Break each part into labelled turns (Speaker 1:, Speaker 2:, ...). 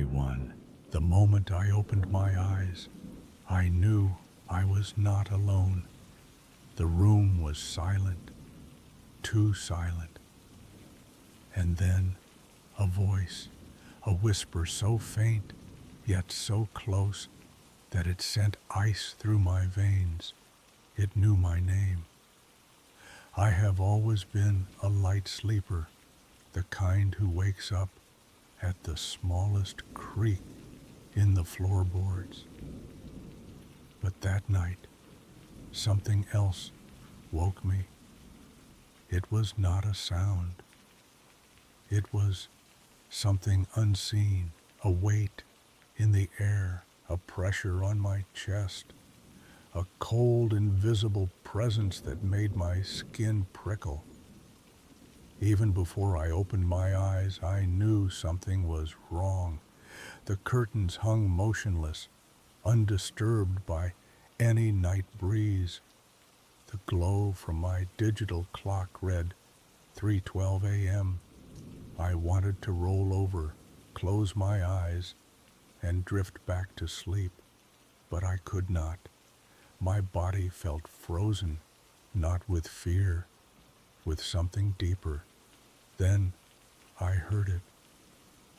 Speaker 1: everyone. The moment I opened my eyes, I knew I was not alone. The room was silent, too silent. And then a voice, a whisper so faint, yet so close that it sent ice through my veins. It knew my name. I have always been a light sleeper, the kind who wakes up at the smallest creak in the floorboards. But that night, something else woke me. It was not a sound. It was something unseen, a weight in the air, a pressure on my chest, a cold, invisible presence that made my skin prickle. Even before I opened my eyes, I knew something was wrong. The curtains hung motionless, undisturbed by any night breeze. The glow from my digital clock read 3:12 a.m. I wanted to roll over, close my eyes, and drift back to sleep, but I could not. My body felt frozen, not with fear, with something deeper. Then I heard it,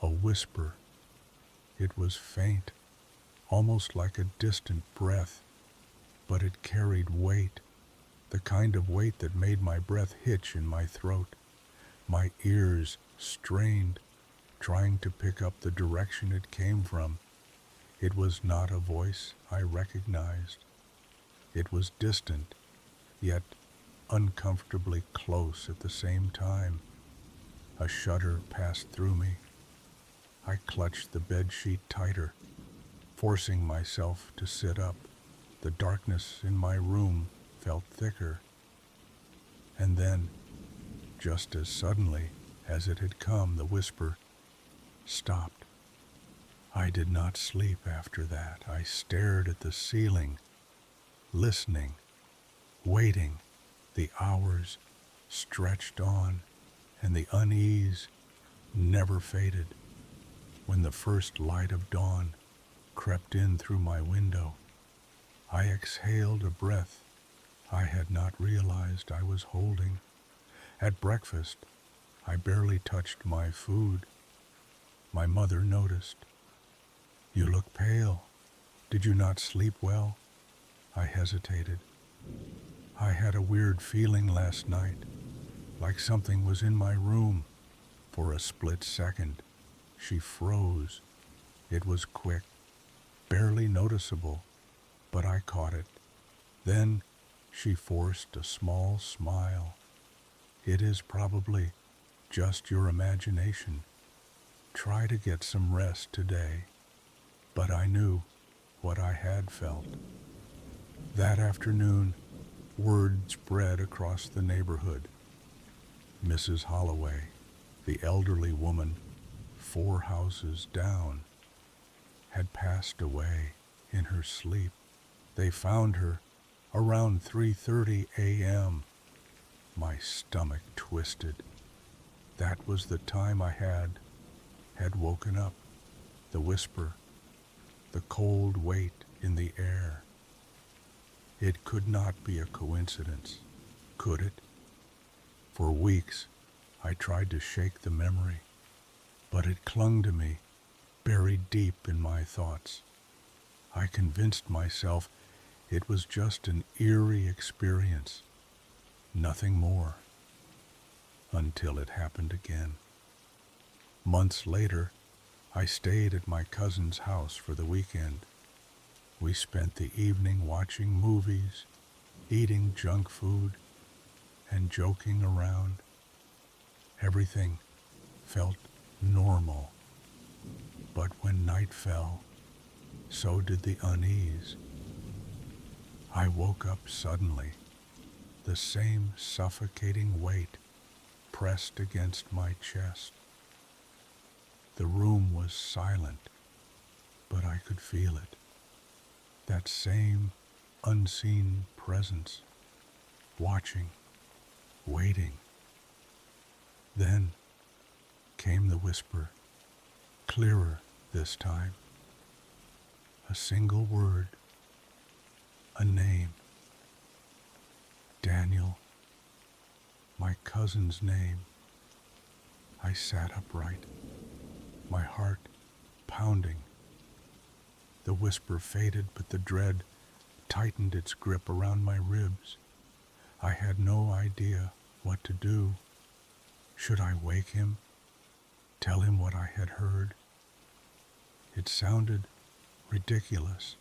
Speaker 1: a whisper. It was faint, almost like a distant breath, but it carried weight, the kind of weight that made my breath hitch in my throat. My ears strained, trying to pick up the direction it came from. It was not a voice I recognized. It was distant, yet uncomfortably close at the same time. A shudder passed through me. I clutched the bedsheet tighter, forcing myself to sit up. The darkness in my room felt thicker. And then, just as suddenly as it had come, the whisper stopped. I did not sleep after that. I stared at the ceiling, listening, waiting. The hours stretched on, and the unease never faded. When the first light of dawn crept in through my window, I exhaled a breath I had not realized I was holding. At breakfast, I barely touched my food. My mother noticed. "You look pale. Did you not sleep well?" I hesitated. I had a weird feeling last night, like something was in my room. For a split second, she froze. It was quick, barely noticeable, but I caught it. Then she forced a small smile. "It is probably just your imagination. Try to get some rest today." But I knew what I had felt. That afternoon, word spread across the neighborhood. Mrs. Holloway, the elderly woman 4 houses down, had passed away in her sleep. They found her around 3:30 a.m. My stomach twisted. That was the time I had woken up. The whisper, the cold weight in the air. It could not be a coincidence, could it? For weeks, I tried to shake the memory, but it clung to me, buried deep in my thoughts. I convinced myself it was just an eerie experience, nothing more, until it happened again. Months later, I stayed at my cousin's house for the weekend. We spent the evening watching movies, eating junk food, and joking around. Everything felt normal. But when night fell, so did the unease. I woke up suddenly, the same suffocating weight pressed against my chest. The room was silent, but I could feel it. That same unseen presence, watching, waiting. Then came the whisper, clearer this time. A single word, a name. Daniel, my cousin's name. I sat upright, my heart pounding. The whisper faded, but the dread tightened its grip around my ribs. I had no idea what to do. Should I wake him? Tell him what I had heard? It sounded ridiculous,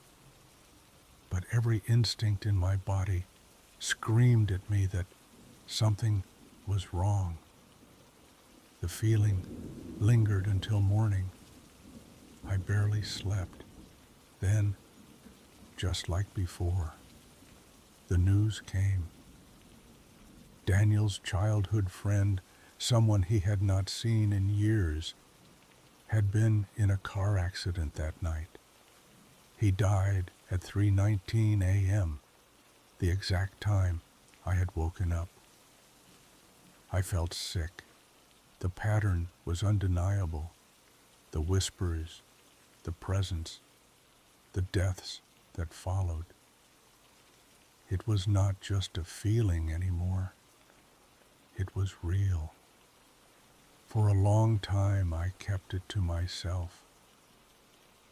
Speaker 1: but every instinct in my body screamed at me that something was wrong. The feeling lingered until morning. I barely slept. Then, just like before, the news came. Daniel's childhood friend, someone he had not seen in years, had been in a car accident that night. He died at 3:19 a.m., the exact time I had woken up. I felt sick. The pattern was undeniable. The whispers, the presence, the deaths that followed. It was not just a feeling anymore. It was real. For a long time I kept it to myself.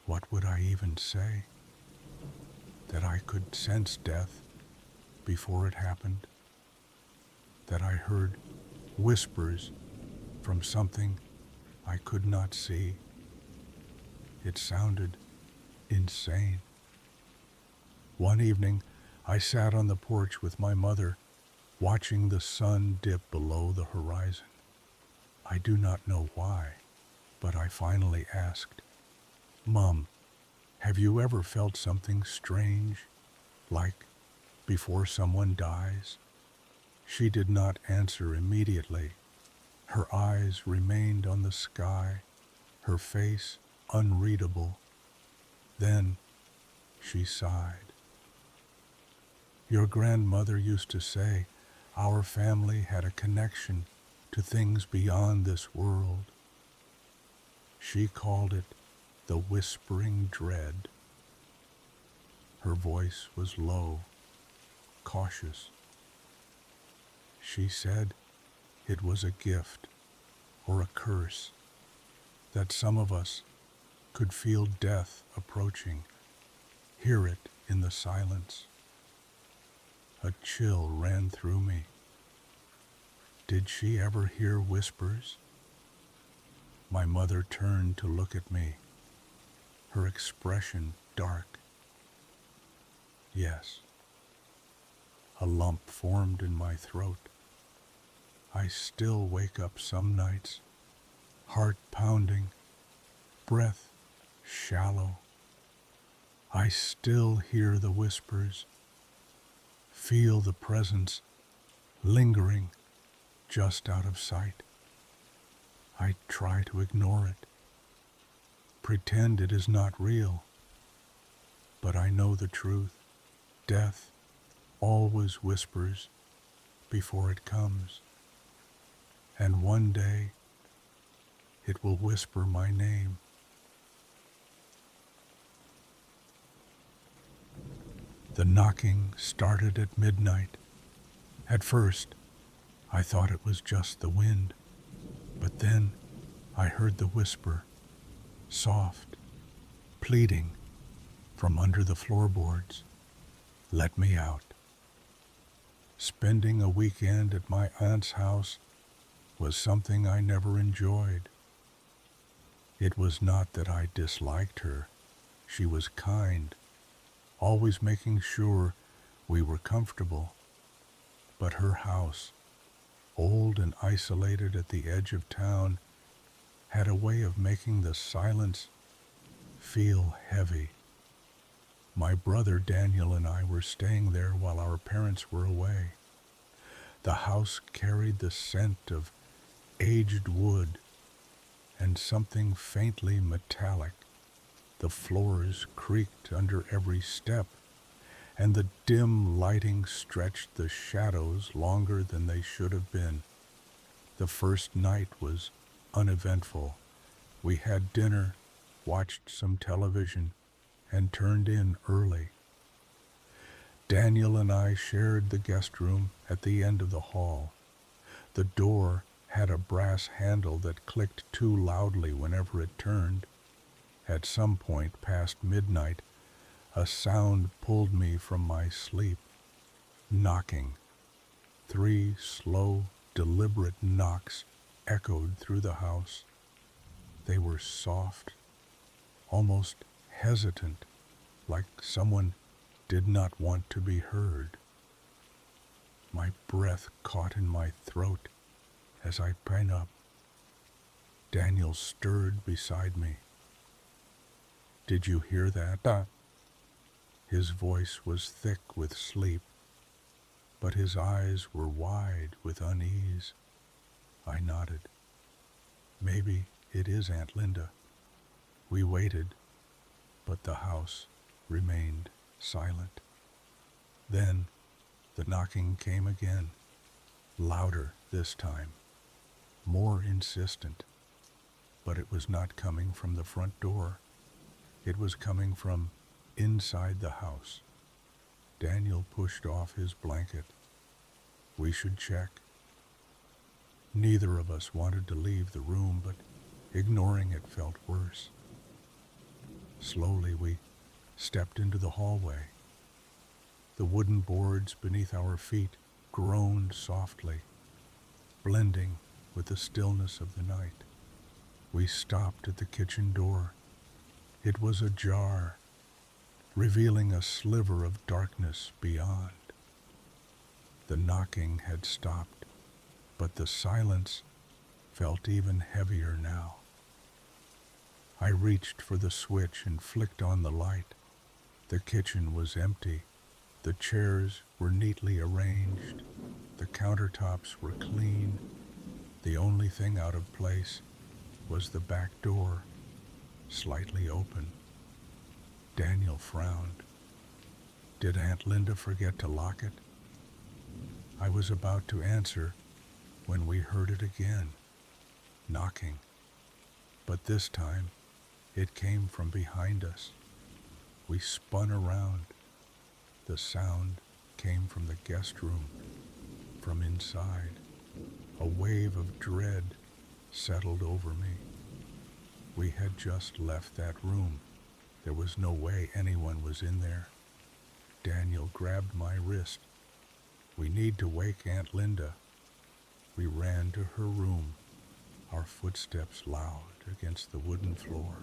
Speaker 1: What would I even say? That I could sense death before it happened? That I heard whispers from something I could not see? It sounded insane. One evening, I sat on the porch with my mother, watching the sun dip below the horizon. I do not know why, but I finally asked, "Mom, have you ever felt something strange, like before someone dies?" She did not answer immediately. Her eyes remained on the sky, her face unreadable. Then she sighed. "Your grandmother used to say our family had a connection to things beyond this world. She called it the whispering dread." Her voice was low, cautious. She said it was a gift or a curse, that some of us could feel death approaching, hear it in the silence. A chill ran through me. Did she ever hear whispers? My mother turned to look at me, her expression dark. Yes. A lump formed in my throat. I still wake up some nights, heart pounding, breath shallow. I still hear the whispers, feel the presence lingering just out of sight. I try to ignore it, pretend it is not real, but I know the truth. Death always whispers before it comes, and one day it will whisper my name. The knocking started at midnight. At first, I thought it was just the wind, but then I heard the whisper, soft, pleading from under the floorboards. Let me out. Spending a weekend at my aunt's house was something I never enjoyed. It was not that I disliked her. She was kind, always making sure we were comfortable. But her house, old and isolated at the edge of town, had a way of making the silence feel heavy. My brother Daniel and I were staying there while our parents were away. The house carried the scent of aged wood and something faintly metallic. The floors creaked under every step, and the dim lighting stretched the shadows longer than they should have been. The first night was uneventful. We had dinner, watched some television, and turned in early. Daniel and I shared the guest room at the end of the hall. The door had a brass handle that clicked too loudly whenever it turned. At some point past midnight, a sound pulled me from my sleep. Knocking. 3 slow, deliberate knocks echoed through the house. They were soft, almost hesitant, like someone did not want to be heard. My breath caught in my throat as I pinned up. Daniel stirred beside me. "Did you hear that?" His voice was thick with sleep, but his eyes were wide with unease. I nodded. "Maybe it is Aunt Linda." We waited, but the house remained silent. Then the knocking came again, louder this time, more insistent, but it was not coming from the front door. It was coming from inside the house. Daniel pushed off his blanket. We should check. Neither of us wanted to leave the room, but ignoring it felt worse. Slowly we stepped into the hallway. The wooden boards beneath our feet groaned softly, blending with the stillness of the night. We stopped at the kitchen door. It was ajar, revealing a sliver of darkness beyond. The knocking had stopped, but the silence felt even heavier now. I reached for the switch and flicked on the light. The kitchen was empty. The chairs were neatly arranged. The countertops were clean. The only thing out of place was the back door, slightly open. Daniel frowned. Did Aunt Linda forget to lock it? I was about to answer when we heard it again, knocking. But this time, it came from behind us. We spun around. The sound came from the guest room, from inside. A wave of dread settled over me. We had just left that room. There was no way anyone was in there. Daniel grabbed my wrist. "We need to wake Aunt Linda." We ran to her room, our footsteps loud against the wooden floor.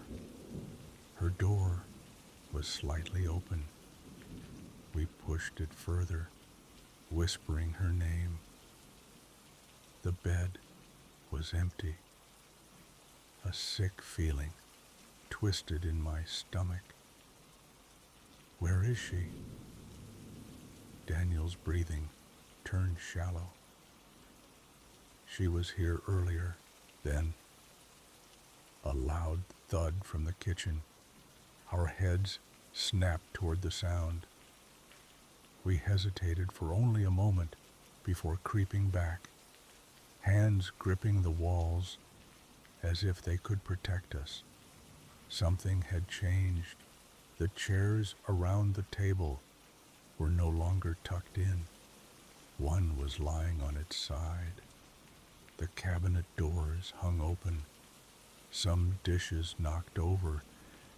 Speaker 1: Her door was slightly open. We pushed it further, whispering her name. The bed was empty. A sick feeling twisted in my stomach. Where is she? Daniel's breathing turned shallow. She was here earlier, then. A loud thud from the kitchen. Our heads snapped toward the sound. We hesitated for only a moment before creeping back, hands gripping the walls as if they could protect us. Something had changed. The chairs around the table were no longer tucked in. One was lying on its side. The cabinet doors hung open, some dishes knocked over,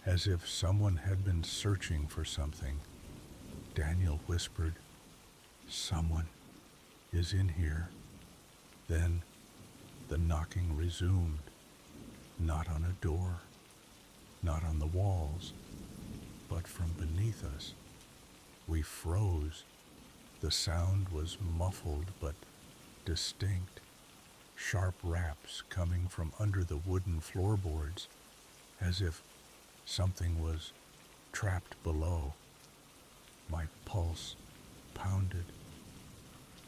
Speaker 1: as if someone had been searching for something. Daniel whispered, "Someone is in here." Then the knocking resumed, not on a door, not on the walls, but from beneath us. We froze. The sound was muffled but distinct, sharp raps coming from under the wooden floorboards, as if something was trapped below. My pulse pounded.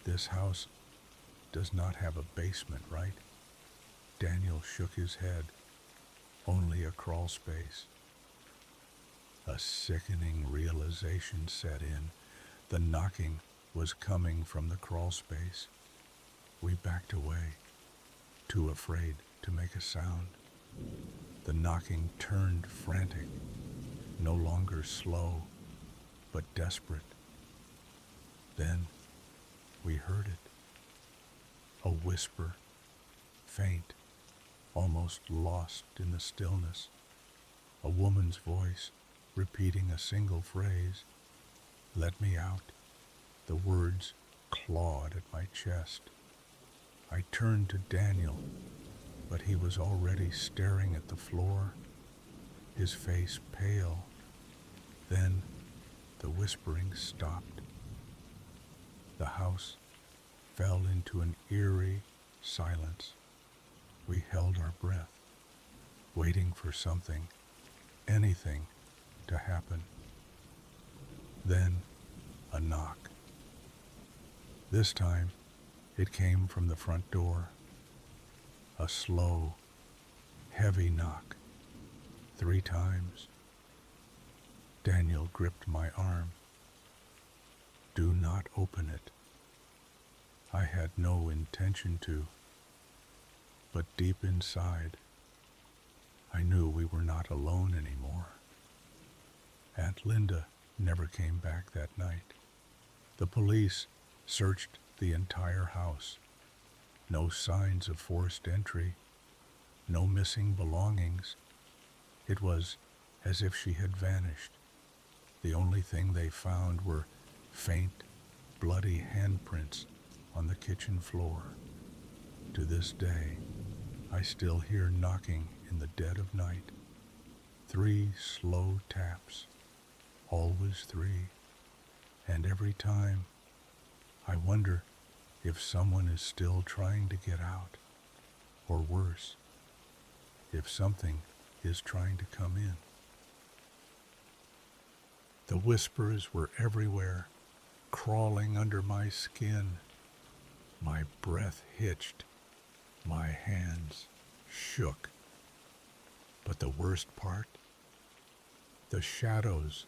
Speaker 1: This house does not have a basement, right? Daniel shook his head. Only a crawl space. A sickening realization set in. The knocking was coming from the crawl space. We backed away, too afraid to make a sound. The knocking turned frantic, no longer slow, but desperate. Then we heard it. A whisper, faint, almost lost in the stillness. A woman's voice repeating a single phrase. "Let me out." The words clawed at my chest. I turned to Daniel, but he was already staring at the floor, his face pale. Then the whispering stopped. The house fell into an eerie silence. We held our breath, waiting for something, anything, to happen. Then a knock. This time, it came from the front door. A slow, heavy knock, 3 times. Daniel gripped my arm. "Do not open it." I had no intention to, but deep inside, I knew we were not alone anymore. Aunt Linda never came back that night. The police searched the entire house. No signs of forced entry, no missing belongings. It was as if she had vanished. The only thing they found were faint, bloody handprints on the kitchen floor. To this day, I still hear knocking in the dead of night. 3 slow taps, always 3, and every time I wonder if someone is still trying to get out, or worse, if something is trying to come in. The whispers were everywhere, crawling under my skin. My breath hitched, my hands shook. But the worst part, the shadows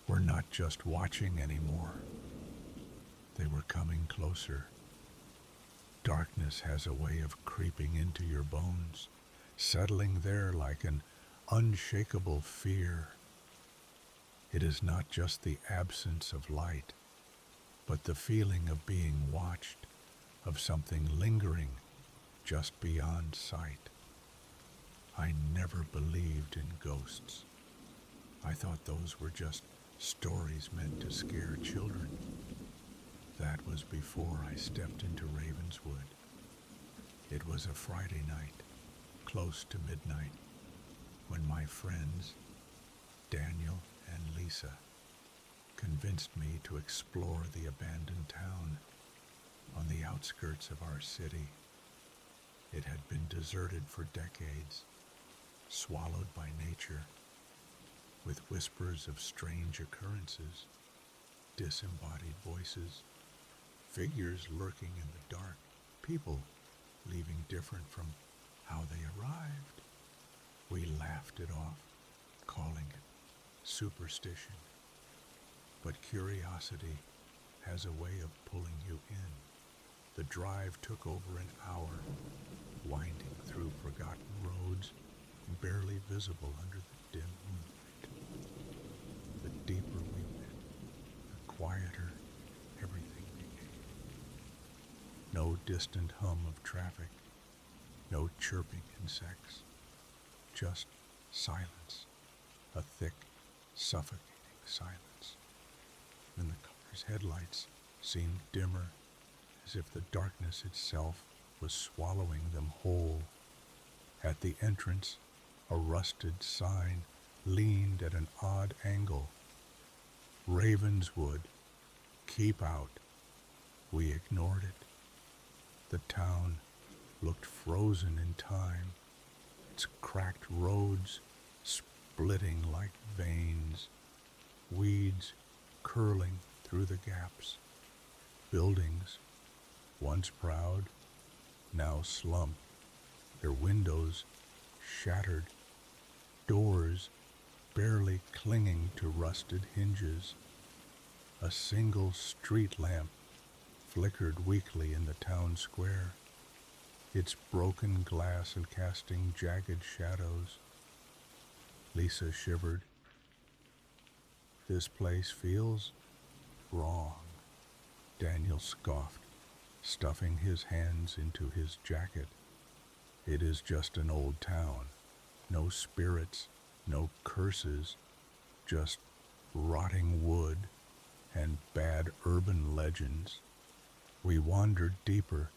Speaker 1: were not just watching anymore. They were coming closer. Darkness has a way of creeping into your bones, settling there like an unshakable fear. It is not just the absence of light, but the feeling of being watched, of something lingering just beyond sight. I never believed in ghosts. I thought those were just stories meant to scare children. That was before I stepped into Ravenswood. It was a Friday night, close to midnight, when my friends, Daniel and Lisa, convinced me to explore the abandoned town on the outskirts of our city. It had been deserted for decades, swallowed by nature, with whispers of strange occurrences, disembodied voices, figures lurking in the dark, people leaving different from how they arrived. We laughed it off, calling it superstition. But curiosity has a way of pulling you in. The drive took over an hour, winding through forgotten roads, barely visible under the dim moonlight. The deeper we went, the quieter everything became. No distant hum of traffic, no chirping insects, just silence, a thick, suffocating silence. And the car's headlights seemed dimmer, as if the darkness itself was swallowing them whole. At the entrance, a rusted sign leaned at an odd angle. Ravenswood, keep out. We ignored it. The town looked frozen in time, its cracked roads splitting like veins, weeds curling through the gaps. Buildings, once proud, now slumped, their windows shattered, doors barely clinging to rusted hinges. A single street lamp flickered weakly in the town square, its broken glass and casting jagged shadows. Lisa shivered. This place feels wrong, Daniel scoffed, stuffing his hands into his jacket. It is just an old town. No spirits, no curses, just rotting wood and bad urban legends. We wandered deeper,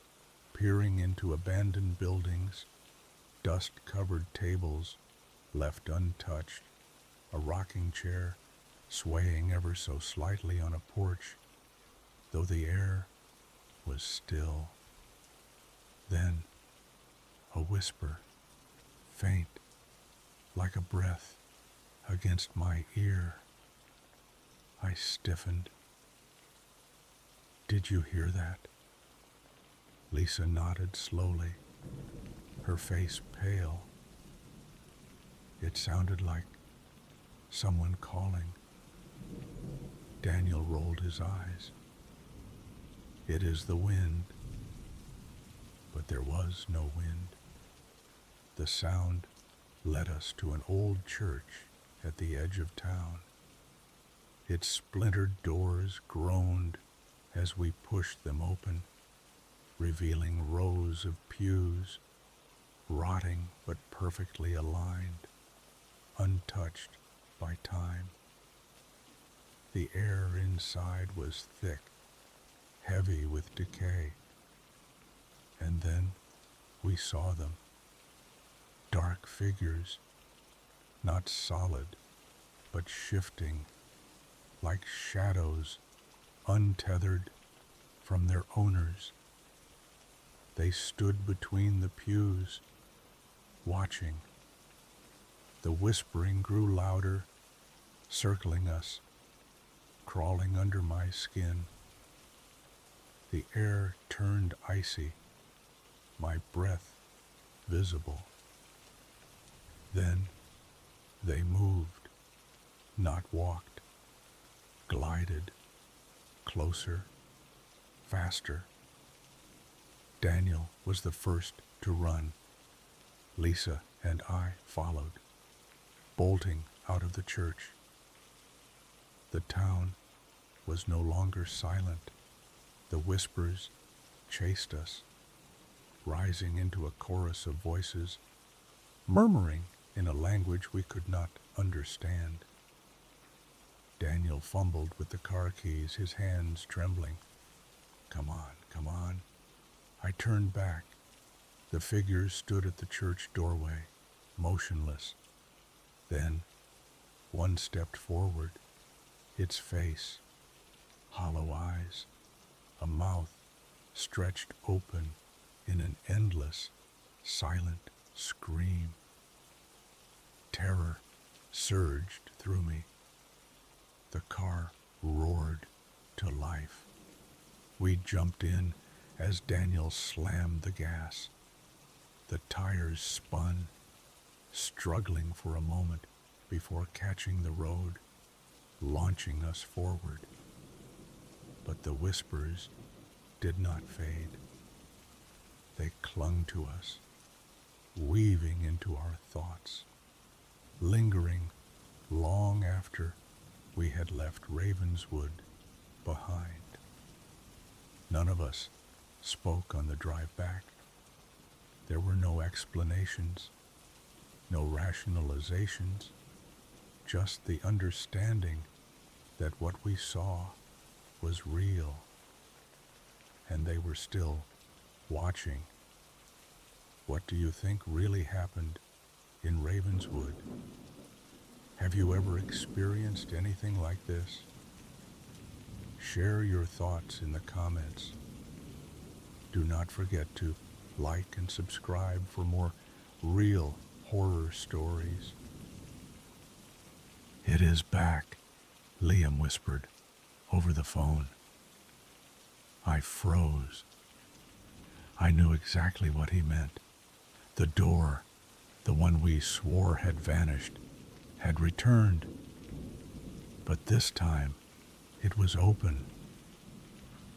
Speaker 1: peering into abandoned buildings, dust-covered tables left untouched, a rocking chair swaying ever so slightly on a porch, though the air was still. Then a whisper, faint, like a breath, against my ear. I stiffened. Did you hear that? Lisa nodded slowly, her face pale. It sounded like someone calling. Daniel rolled his eyes. It is the wind. But there was no wind. The sound led us to an old church at the edge of town. Its splintered doors groaned as we pushed them open, revealing rows of pews, rotting but perfectly aligned, untouched by time. The air inside was thick, heavy with decay. And then we saw them. Dark figures, not solid, but shifting, like shadows untethered from their owners. They stood between the pews, watching. The whispering grew louder, circling us, crawling under my skin. The air turned icy, my breath visible. Then they moved, not walked, glided, closer, faster. Daniel was the first to run. Lisa and I followed, bolting out of the church. The town was no longer silent. The whispers chased us, rising into a chorus of voices, murmuring in a language we could not understand. Daniel fumbled with the car keys, his hands trembling. Come on, come on. I turned back. The figures stood at the church doorway, motionless. Then one stepped forward, its face, hollow eyes, a mouth stretched open in an endless, silent scream. Terror surged through me. The car roared to life. We jumped in as Daniel slammed the gas. The tires spun, struggling for a moment before catching the road, launching us forward. But the whispers did not fade. They clung to us, weaving into our thoughts, lingering long after we had left Ravenswood behind. None of us spoke on the drive back. There were no explanations, no rationalizations, just the understanding that what we saw was real, and they were still watching. What do you think really happened in Ravenswood? Have you ever experienced anything like this? Share your thoughts in the comments. Do not forget to like and subscribe for more real horror stories. It is back, Liam whispered over the phone. I froze. I knew exactly what he meant. The door, the one we swore had vanished, had returned. But this time, it was open.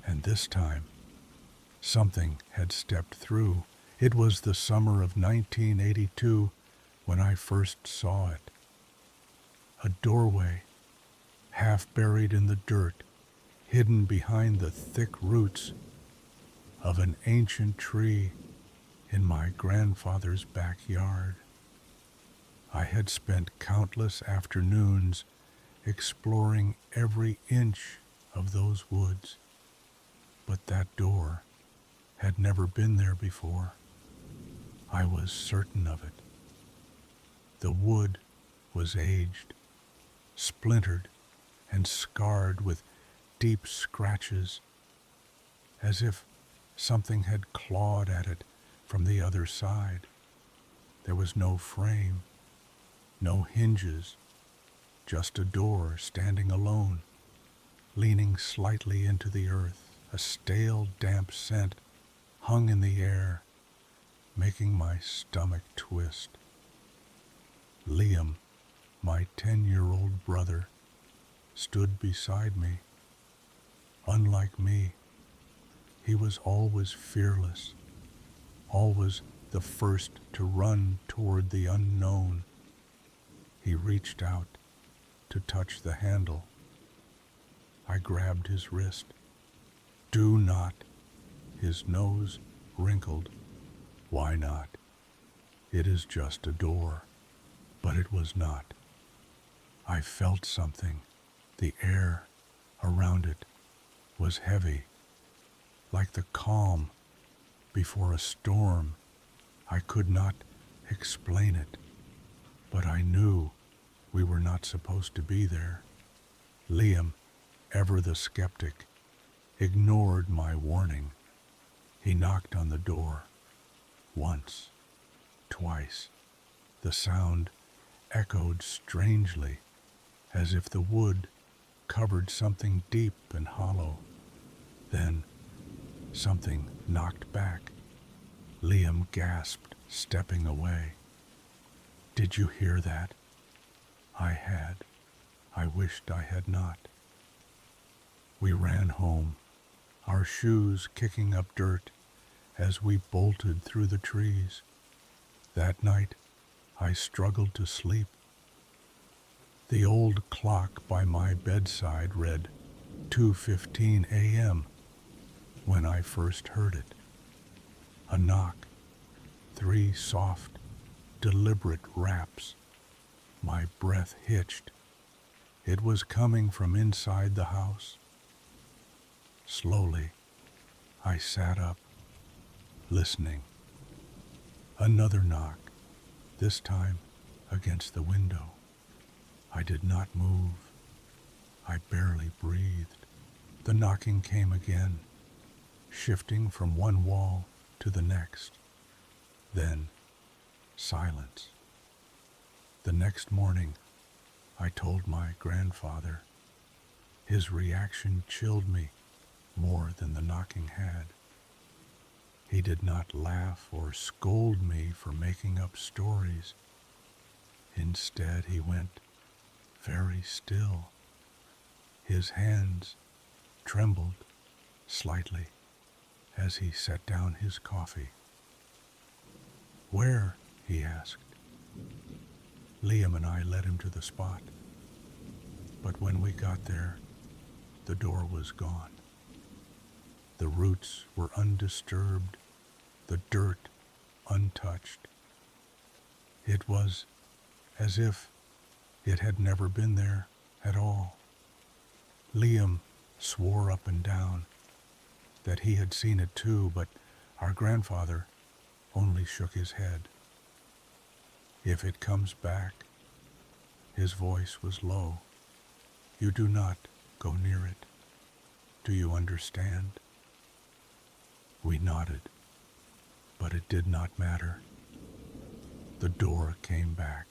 Speaker 1: And this time, something had stepped through. It was the summer of 1982 when I first saw it. A doorway, half buried in the dirt, hidden behind the thick roots of an ancient tree in my grandfather's backyard. I had spent countless afternoons exploring every inch of those woods, but that door had never been there before. I was certain of it. The wood was aged, splintered, and scarred with deep scratches, as if something had clawed at it from the other side. There was no frame, no hinges, just a door standing alone, leaning slightly into the earth. A stale, damp scent hung in the air, making my stomach twist. Liam, my 10-year-old brother, stood beside me. Unlike me, he was always fearless, always the first to run toward the unknown. He reached out to touch the handle. I grabbed his wrist. "Do not." His nose wrinkled. "Why not? It is just a door." But it was not. I felt something. The air around it was heavy, like the calm before a storm. I could not explain it, but I knew we were not supposed to be there. Liam, ever the skeptic, ignored my warning. He knocked on the door. Once, twice. The sound echoed strangely, as if the wood covered something deep and hollow. Then something knocked back. Liam gasped, stepping away. "Did you hear that?" I had. I wished I had not. We ran home, our shoes kicking up dirt as we bolted through the trees. That night, I struggled to sleep. The old clock by my bedside read 2:15 a.m. when I first heard it. A knock, 3 soft, deliberate raps. My breath hitched. It was coming from inside the house. Slowly, I sat up, listening. Another knock, this time against the window. I did not move. I barely breathed. The knocking came again, shifting from one wall to the next. Then, silence. The next morning, I told my grandfather. His reaction chilled me more than the knocking had. He did not laugh or scold me for making up stories. Instead, he went very still. His hands trembled slightly as he set down his coffee. "Where?" he asked. Liam and I led him to the spot. But when we got there, the door was gone. The roots were undisturbed, the dirt untouched. It was as if it had never been there at all. Liam swore up and down that he had seen it too, but our grandfather only shook his head. "If it comes back," his voice was low, "you do not go near it. Do you understand?" We nodded, but it did not matter. The door came back.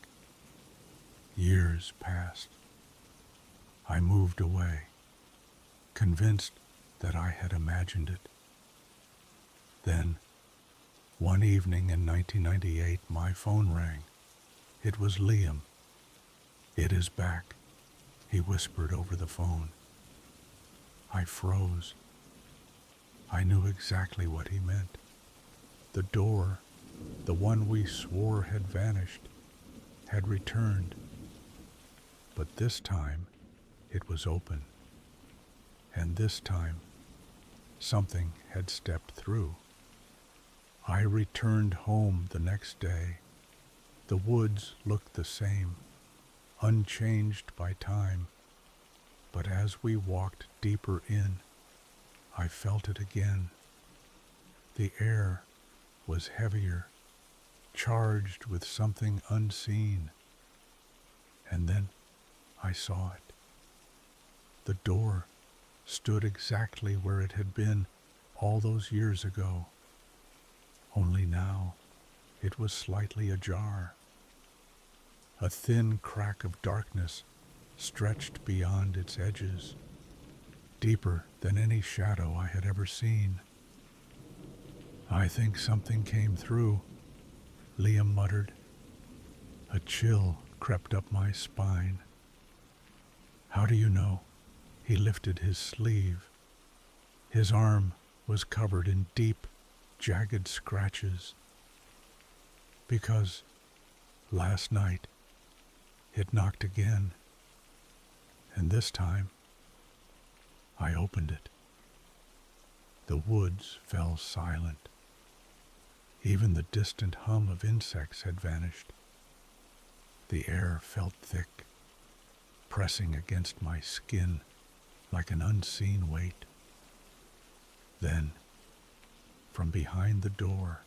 Speaker 1: Years passed. I moved away, convinced that I had imagined it. Then, one evening in 1998, my phone rang. It was Liam. "It is back," he whispered over the phone. I froze. I knew exactly what he meant. The door, the one we swore had vanished, had returned. But this time it was open, and this time something had stepped through. I returned home the next day. The woods looked the same, unchanged by time, but as we walked deeper in, I felt it again. The air was heavier, charged with something unseen. And then I saw it. The door stood exactly where it had been all those years ago, only now it was slightly ajar. A thin crack of darkness stretched beyond its edges, deeper than any shadow I had ever seen. "I think something came through," Liam muttered. A chill crept up my spine. "How do you know?" He lifted his sleeve. His arm was covered in deep, jagged scratches. "Because last night it knocked again, and this time I opened it." The woods fell silent. Even the distant hum of insects had vanished. The air felt thick, pressing against my skin like an unseen weight. Then, from behind the door,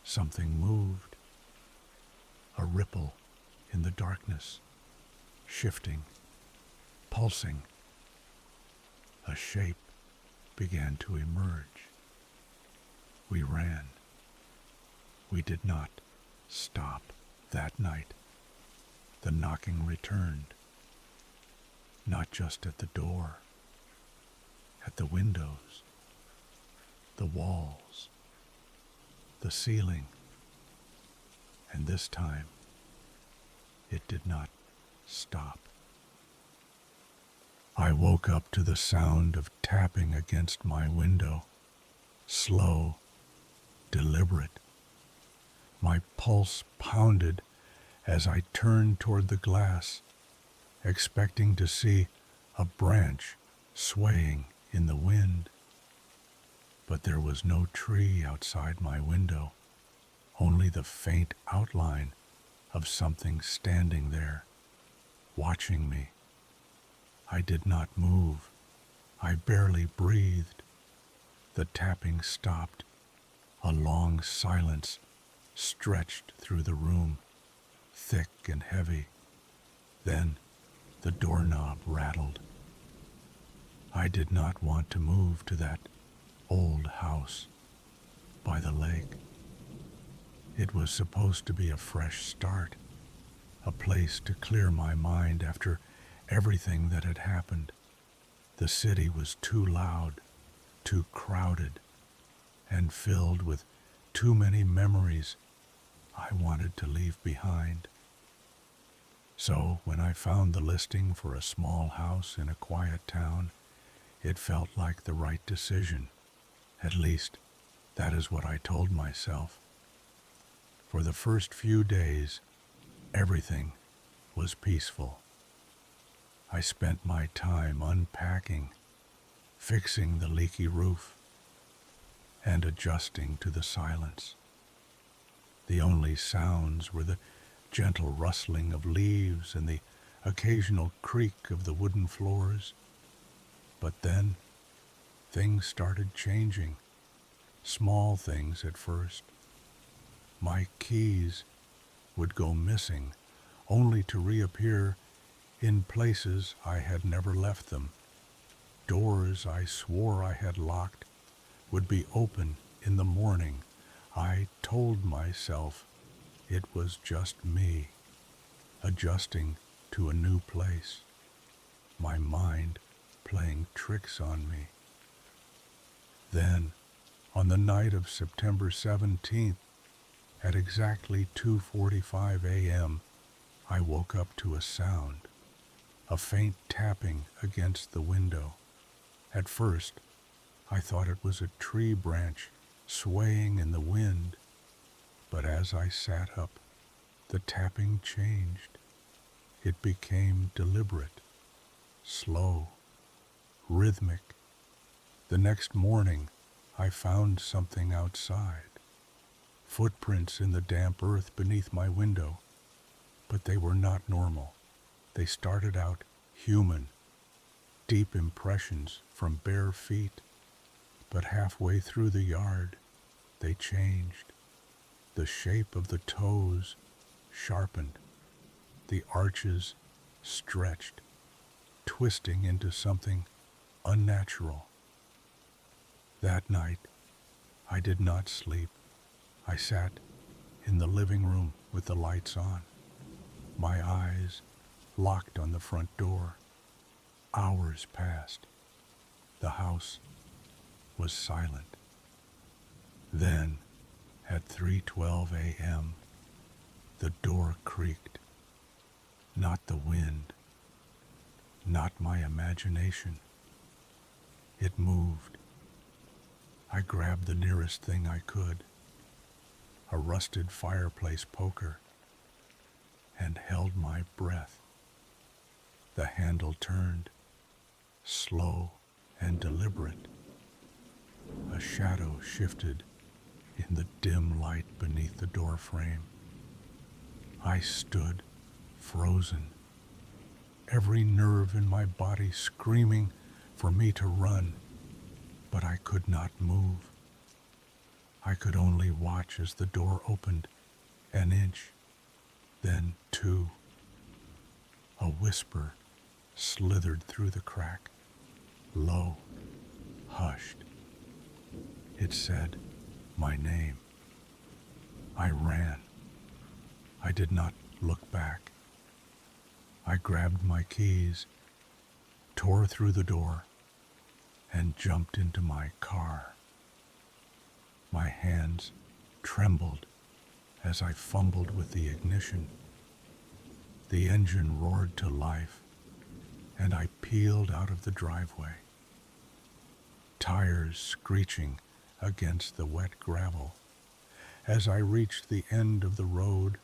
Speaker 1: something moved. A ripple in the darkness, shifting, pulsing. A shape began to emerge. We ran. We did not stop that night. The knocking returned, not just at the door, at the windows, the walls, the ceiling, and this time it did not stop. I woke up to the sound of tapping against my window, slow, deliberate. My pulse pounded as I turned toward the glass, expecting to see a branch swaying in the wind. But there was no tree outside my window, only the faint outline of something standing there, watching me. I did not move. I barely breathed. The tapping stopped. A long silence stretched through the room, thick and heavy. Then the doorknob rattled. I did not want to move to that old house by the lake. It was supposed to be a fresh start, a place to clear my mind after everything that had happened. The city was too loud, too crowded, and filled with too many memories I wanted to leave behind. So when I found the listing for a small house in a quiet town, it felt like the right decision. At least, that is what I told myself. For the first few days, everything was peaceful. I spent my time unpacking, fixing the leaky roof, and adjusting to the silence. The only sounds were the gentle rustling of leaves and the occasional creak of the wooden floors. But then, things started changing. Small things at first. My keys would go missing, only to reappear in places I had never left them. Doors I swore I had locked would be open in the morning. I told myself it was just me, adjusting to a new place, my mind playing tricks on me. Then, on the night of September 17th, at exactly 2:45 a.m., I woke up to a sound, a faint tapping against the window. At first, I thought it was a tree branch swaying in the wind, but as I sat up, the tapping changed. It became deliberate, slow, rhythmic. The next morning, I found something outside. Footprints in the damp earth beneath my window, but they were not normal. They started out human, deep impressions from bare feet, but halfway through the yard, they changed. The shape of the toes sharpened, the arches stretched, twisting into something unnatural. That night, I did not sleep. I sat in the living room with the lights on, my eyes locked on the front door. Hours passed. The house was silent. Then, at 3:12 a.m., the door creaked. Not the wind, not my imagination. It moved. I grabbed the nearest thing I could, a rusted fireplace poker, and held my breath. The handle turned, slow and deliberate. A shadow shifted in the dim light beneath the door frame. I stood, frozen, every nerve in my body screaming for me to run, but I could not move. I could only watch as the door opened an inch, then two. A whisper slithered through the crack, low, hushed. It said my name. I ran. I did not look back. I grabbed my keys, tore through the door, and jumped into my car. My hands trembled as I fumbled with the ignition. The engine roared to life, and I peeled out of the driveway, tires screeching against the wet gravel. As I reached the end of the road,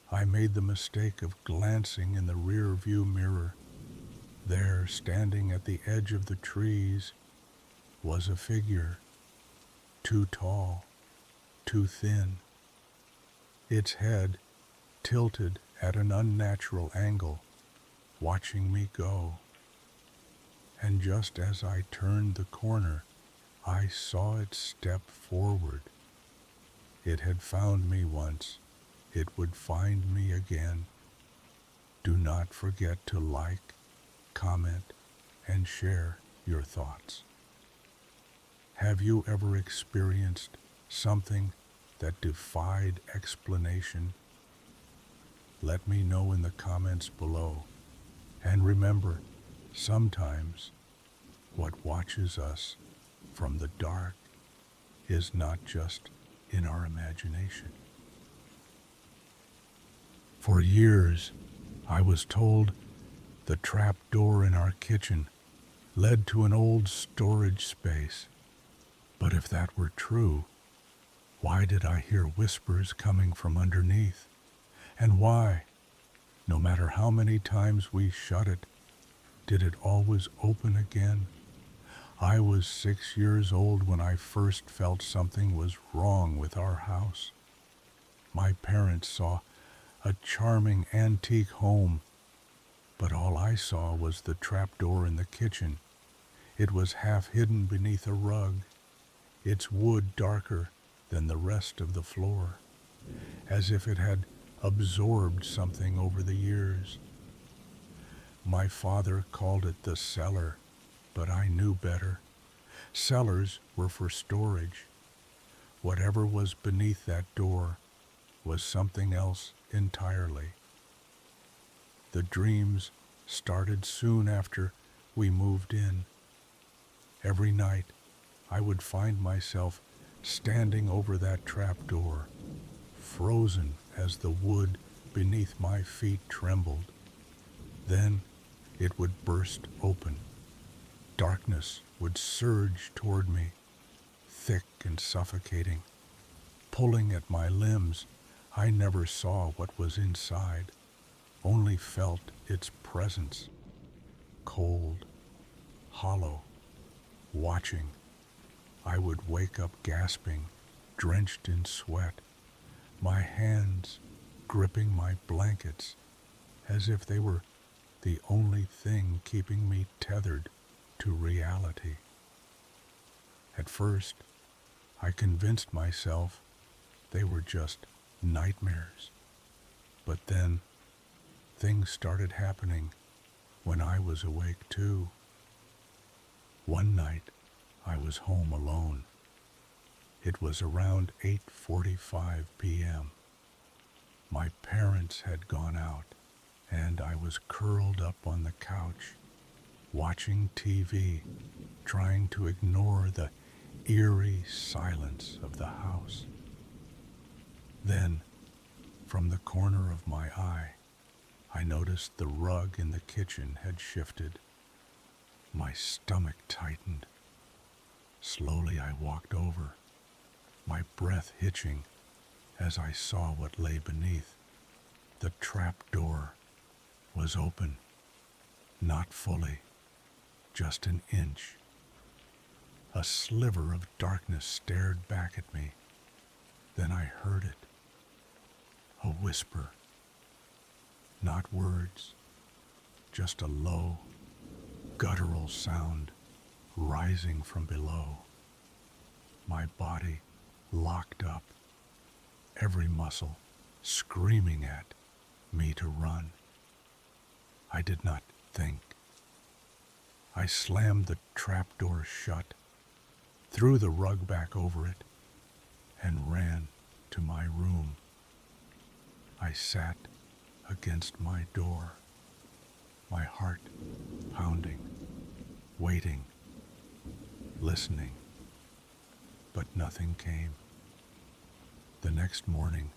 Speaker 1: I made the mistake of glancing in the rear view mirror. There, standing at the edge of the trees, was a figure, too tall, too thin. Its head tilted at an unnatural angle, watching me go. And just as I turned the corner, I saw it step forward. It had found me once. It would find me again. Do not forget to like, comment, and share your thoughts. Have you ever experienced something that defied explanation? Let me know in the comments below. And remember, sometimes what watches us from the dark is not just in our imagination. For years, I was told the trap door in our kitchen led to an old storage space. But if that were true, why did I hear whispers coming from underneath? And why, no matter how many times we shut it, did it always open again? I was 6 years old when I first felt something was wrong with our house. My parents saw a charming antique home, but all I saw was the trapdoor in the kitchen. It was half hidden beneath a rug, its wood darker than the rest of the floor, as if it had absorbed something over the years. My father called it the cellar, but I knew better. Cellars were for storage. Whatever was beneath that door was something else entirely. The dreams started soon after we moved in. Every night, I would find myself standing over that trapdoor, frozen as the wood beneath my feet trembled. Then it would burst open. Darkness would surge toward me, thick and suffocating, pulling at my limbs. I never saw what was inside, only felt its presence, cold, hollow, watching. I would wake up gasping, drenched in sweat, my hands gripping my blankets as if they were the only thing keeping me tethered to reality. At first, I convinced myself they were just nightmares. But then, things started happening when I was awake too. One night, I was home alone. It was around 8:45 p.m. My parents had gone out, and I was curled up on the couch, watching TV, trying to ignore the eerie silence of the house. Then, from the corner of my eye, I noticed the rug in the kitchen had shifted. My stomach tightened. Slowly I walked over, my breath hitching as I saw what lay beneath. The trap door was open, not fully, just an inch. A sliver of darkness stared back at me. Then I heard it. A whisper. Not words, just a low, guttural sound rising from below. My body locked up, every muscle screaming at me to run. I did not think. I slammed the trapdoor shut, threw the rug back over it, and ran to my room. I sat against my door, my heart pounding, waiting, listening, but nothing came. The next morning,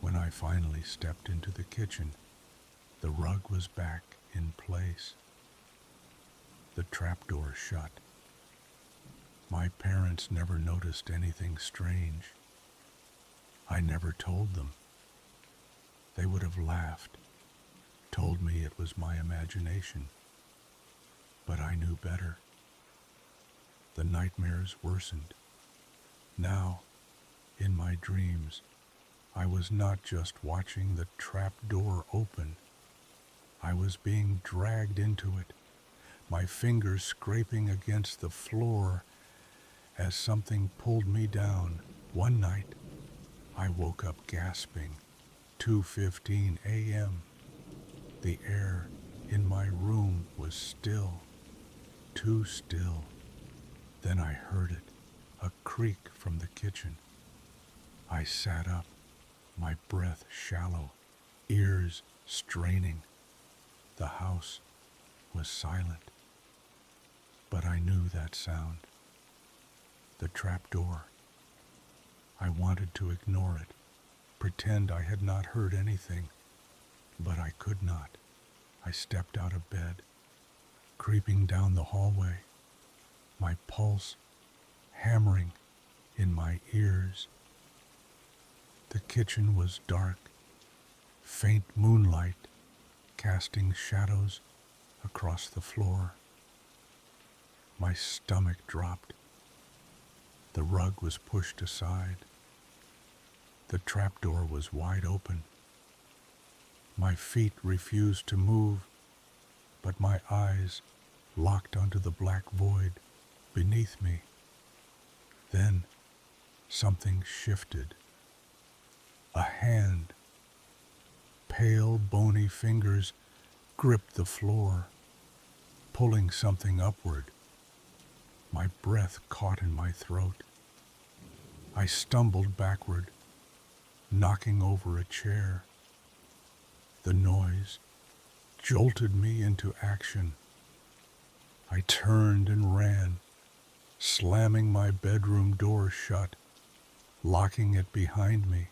Speaker 1: when I finally stepped into the kitchen, the rug was back in place, the trapdoor shut. My parents never noticed anything strange. I never told them. They would have laughed, told me it was my imagination. But I knew better. The nightmares worsened. Now, in my dreams, I was not just watching the trap door open. I was being dragged into it, my fingers scraping against the floor as something pulled me down. One night, I woke up gasping, 2:15 a.m. The air in my room was still, too still. Then I heard it, a creak from the kitchen. I sat up, my breath shallow, ears straining. The house was silent, but I knew that sound. The trapdoor. I wanted to ignore it, pretend I had not heard anything, but I could not. I stepped out of bed, creeping down the hallway, my pulse hammering in my ears. The kitchen was dark, faint moonlight casting shadows across the floor. My stomach dropped. The rug was pushed aside. The trapdoor was wide open. My feet refused to move, but my eyes locked onto the black void beneath me. Then something shifted. A hand, pale, bony fingers gripped the floor, pulling something upward. My breath caught in my throat. I stumbled backward, knocking over a chair. The noise jolted me into action. I turned and ran, slamming my bedroom door shut, locking it behind me.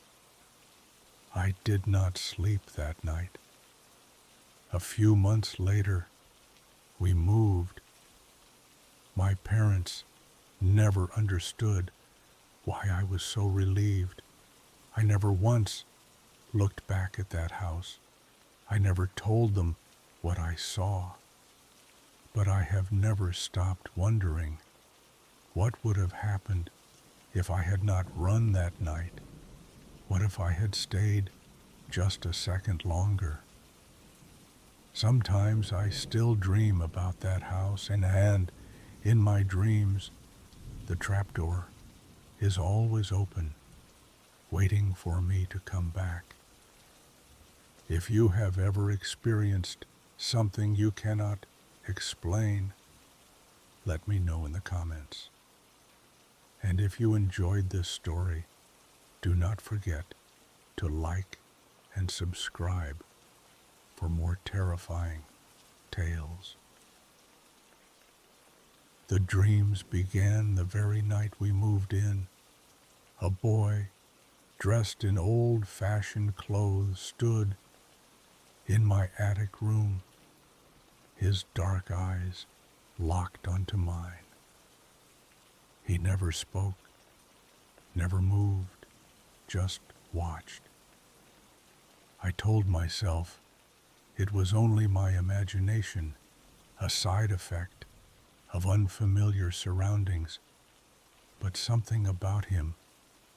Speaker 1: I did not sleep that night. A few months later, we moved. My parents never understood why I was so relieved. I never once looked back at that house. I never told them what I saw, but I have never stopped wondering what would have happened if I had not run that night. What if I had stayed just a second longer? Sometimes I still dream about that house, and in my dreams, the trapdoor is always open, waiting for me to come back. If you have ever experienced something you cannot explain, let me know in the comments. And if you enjoyed this story, do not forget to like and subscribe for more terrifying tales. The dreams began the very night we moved in. A boy, dressed in old-fashioned clothes, stood in my attic room, his dark eyes locked onto mine. He never spoke, never moved, just watched. I told myself it was only my imagination, a side effect of unfamiliar surroundings, but something about him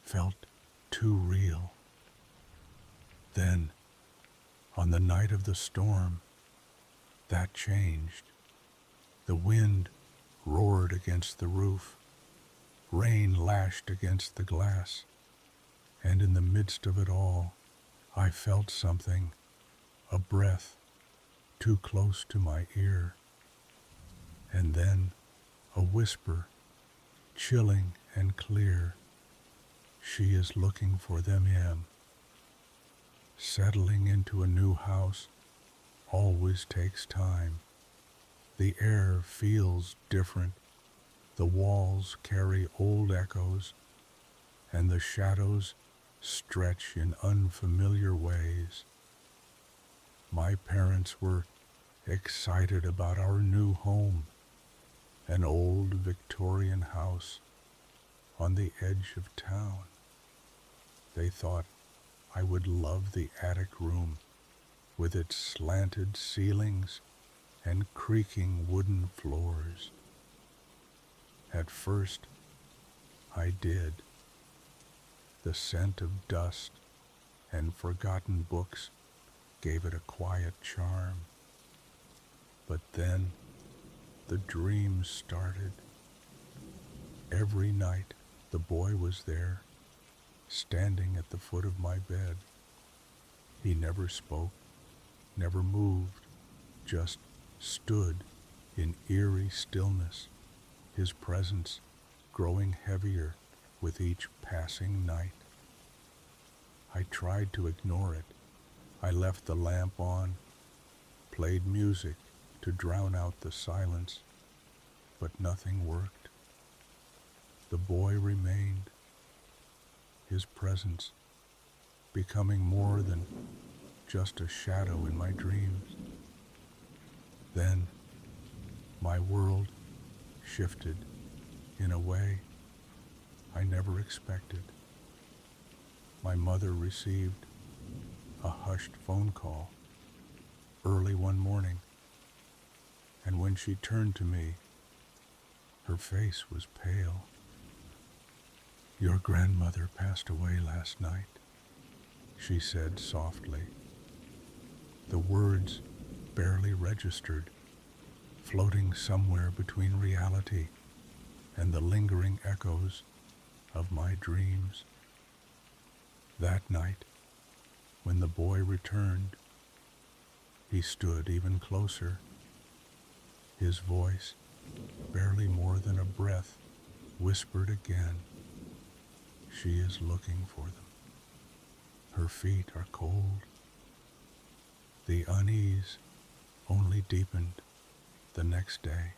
Speaker 1: felt too real. Then, on the night of the storm, that changed. The wind roared against the roof, rain lashed against the glass, and in the midst of it all, I felt something, a breath too close to my ear, and then a whisper, chilling and clear. She is looking for them, Em. Settling into a new house always takes time. The air feels different. The walls carry old echoes, and the shadows stretch in unfamiliar ways. My parents were excited about our new home, an old Victorian house on the edge of town. They thought I would love the attic room with its slanted ceilings and creaking wooden floors. At first, I did. The scent of dust and forgotten books gave it a quiet charm. But then the dreams started. Every night the boy was there, standing at the foot of my bed. He never spoke, never moved, just stood in eerie stillness, his presence growing heavier with each passing night. I tried to ignore it. I left the lamp on, played music to drown out the silence, but nothing worked. The boy remained, his presence becoming more than just a shadow in my dreams. Then my world shifted in a way I never expected. My mother received a hushed phone call early one morning, and when she turned to me, her face was pale. "Your grandmother passed away last night," she said softly. The words barely registered, floating somewhere between reality and the lingering echoes of my dreams. That night, when the boy returned, he stood even closer. His voice, barely more than a breath, whispered again, "She is looking for them. Her feet are cold." The unease only deepened the next day.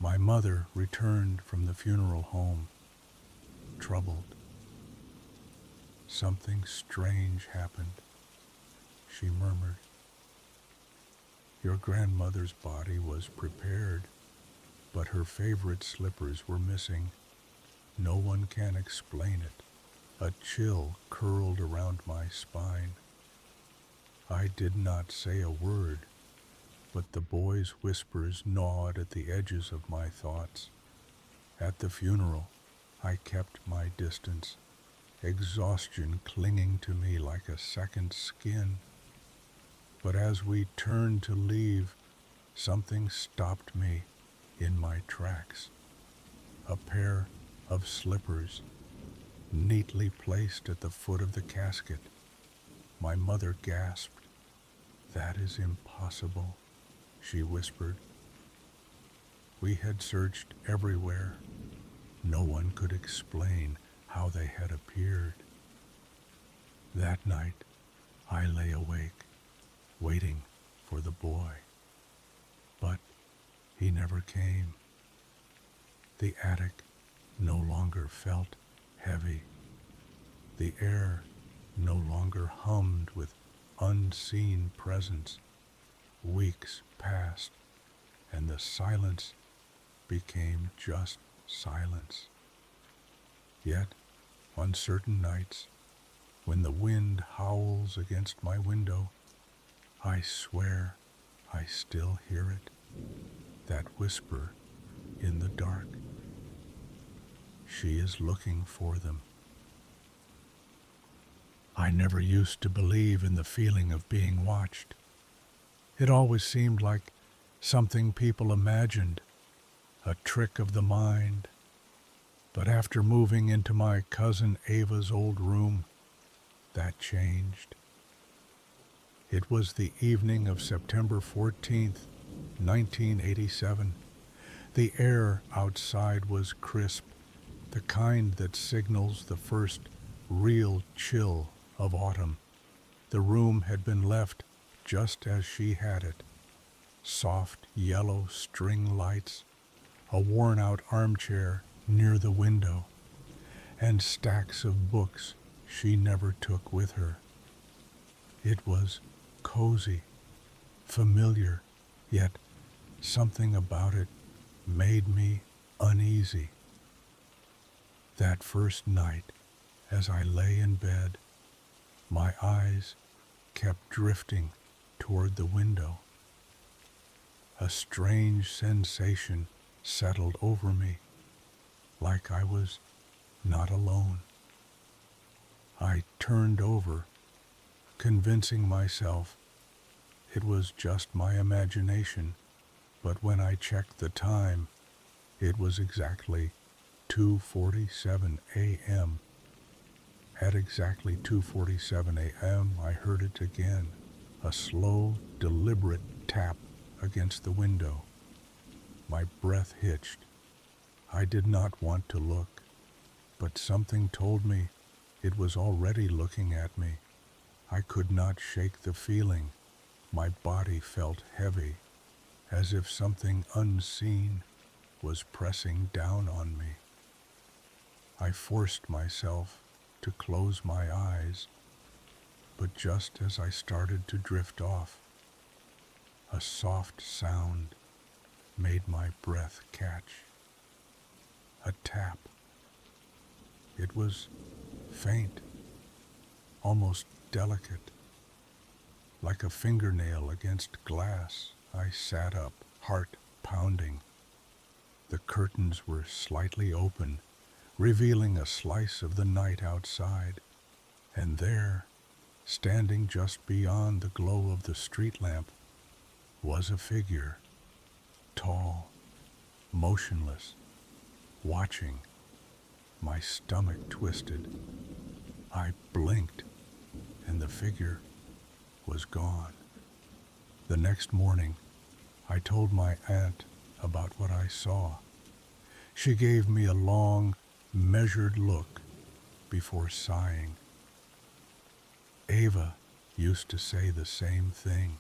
Speaker 1: My mother returned from the funeral home, troubled. "Something strange happened," she murmured. "Your grandmother's body was prepared, but her favorite slippers were missing. No one can explain it." A chill curled around my spine. I did not say a word, but the boy's whispers gnawed at the edges of my thoughts. At the funeral, I kept my distance, exhaustion clinging to me like a second skin. But as we turned to leave, something stopped me in my tracks. A pair of slippers, neatly placed at the foot of the casket. My mother gasped. "That is impossible," she whispered. We had searched everywhere. No one could explain how they had appeared. That night, I lay awake, waiting for the boy. But he never came. The attic no longer felt heavy. The air no longer hummed with unseen presence. Weeks passed, and the silence became just silence. Yet, on certain nights, when the wind howls against my window, I swear I still hear it, that whisper in the dark. She is looking for them. I never used to believe in the feeling of being watched. It always seemed like something people imagined, a trick of the mind. But after moving into my cousin Ava's old room, that changed. It was the evening of September 14th, 1987. The air outside was crisp, the kind that signals the first real chill of autumn. The room had been left just as she had it. Soft yellow string lights, a worn-out armchair near the window, and stacks of books she never took with her. It was cozy, familiar, yet something about it made me uneasy. That first night, as I lay in bed, my eyes kept drifting toward the window. A strange sensation settled over me, like I was not alone. I turned over, convincing myself it was just my imagination, but when I checked the time, it was exactly 2:47 a.m. At exactly 2:47 a.m., I heard it again, a slow, deliberate tap against the window. My breath hitched. I did not want to look, but something told me it was already looking at me. I could not shake the feeling. My body felt heavy, as if something unseen was pressing down on me. I forced myself to close my eyes, but just as I started to drift off, a soft sound made my breath catch. A tap. It was faint, almost delicate, like a fingernail against glass. I sat up, heart pounding. The curtains were slightly open, revealing a slice of the night outside, and there, standing just beyond the glow of the street lamp, was a figure, tall, motionless, watching. My stomach twisted. I blinked, and the figure was gone. The next morning, I told my aunt about what I saw. She gave me a long, measured look before sighing. Ava used to say the same thing.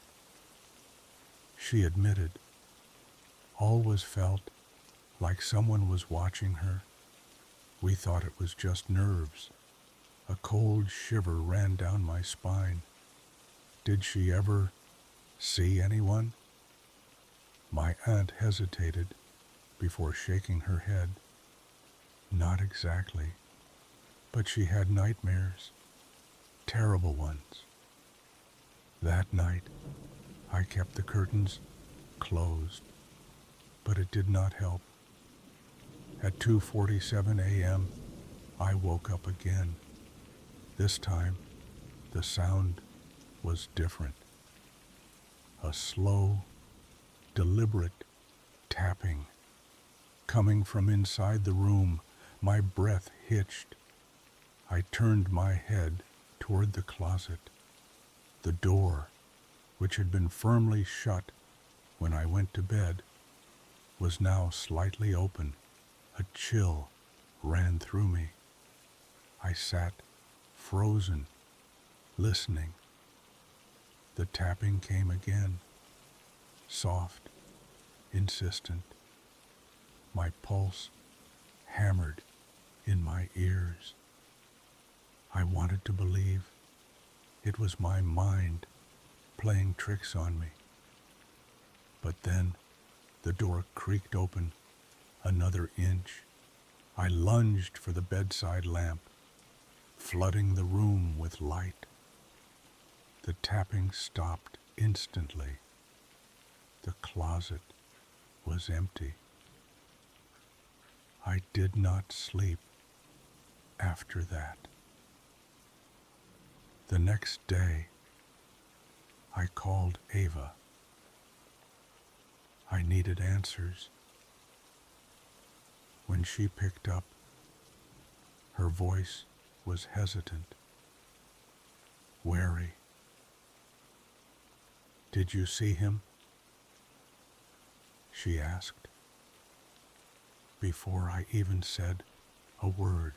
Speaker 1: She admitted, always felt like someone was watching her. We thought it was just nerves. A cold shiver ran down my spine. Did she ever see anyone? My aunt hesitated before shaking her head. Not exactly, but she had nightmares, terrible ones. That night, I kept the curtains closed, but it did not help. At 2:47 a.m., I woke up again. This time, the sound was different. A slow, deliberate tapping coming from inside the room. My breath hitched. I turned my head toward the closet. The door, which had been firmly shut when I went to bed, was now slightly open. A chill ran through me. I sat frozen, listening. The tapping came again, soft, insistent. My pulse hammered in my ears. I wanted to believe it was my mind playing tricks on me. But then the door creaked open another inch. I lunged for the bedside lamp, flooding the room with light. The tapping stopped instantly. The closet was empty. I did not sleep after that. The next day, I called Ava. I needed answers. When she picked up, her voice was hesitant, wary. "Did you see him?" she asked. Before I even said a word,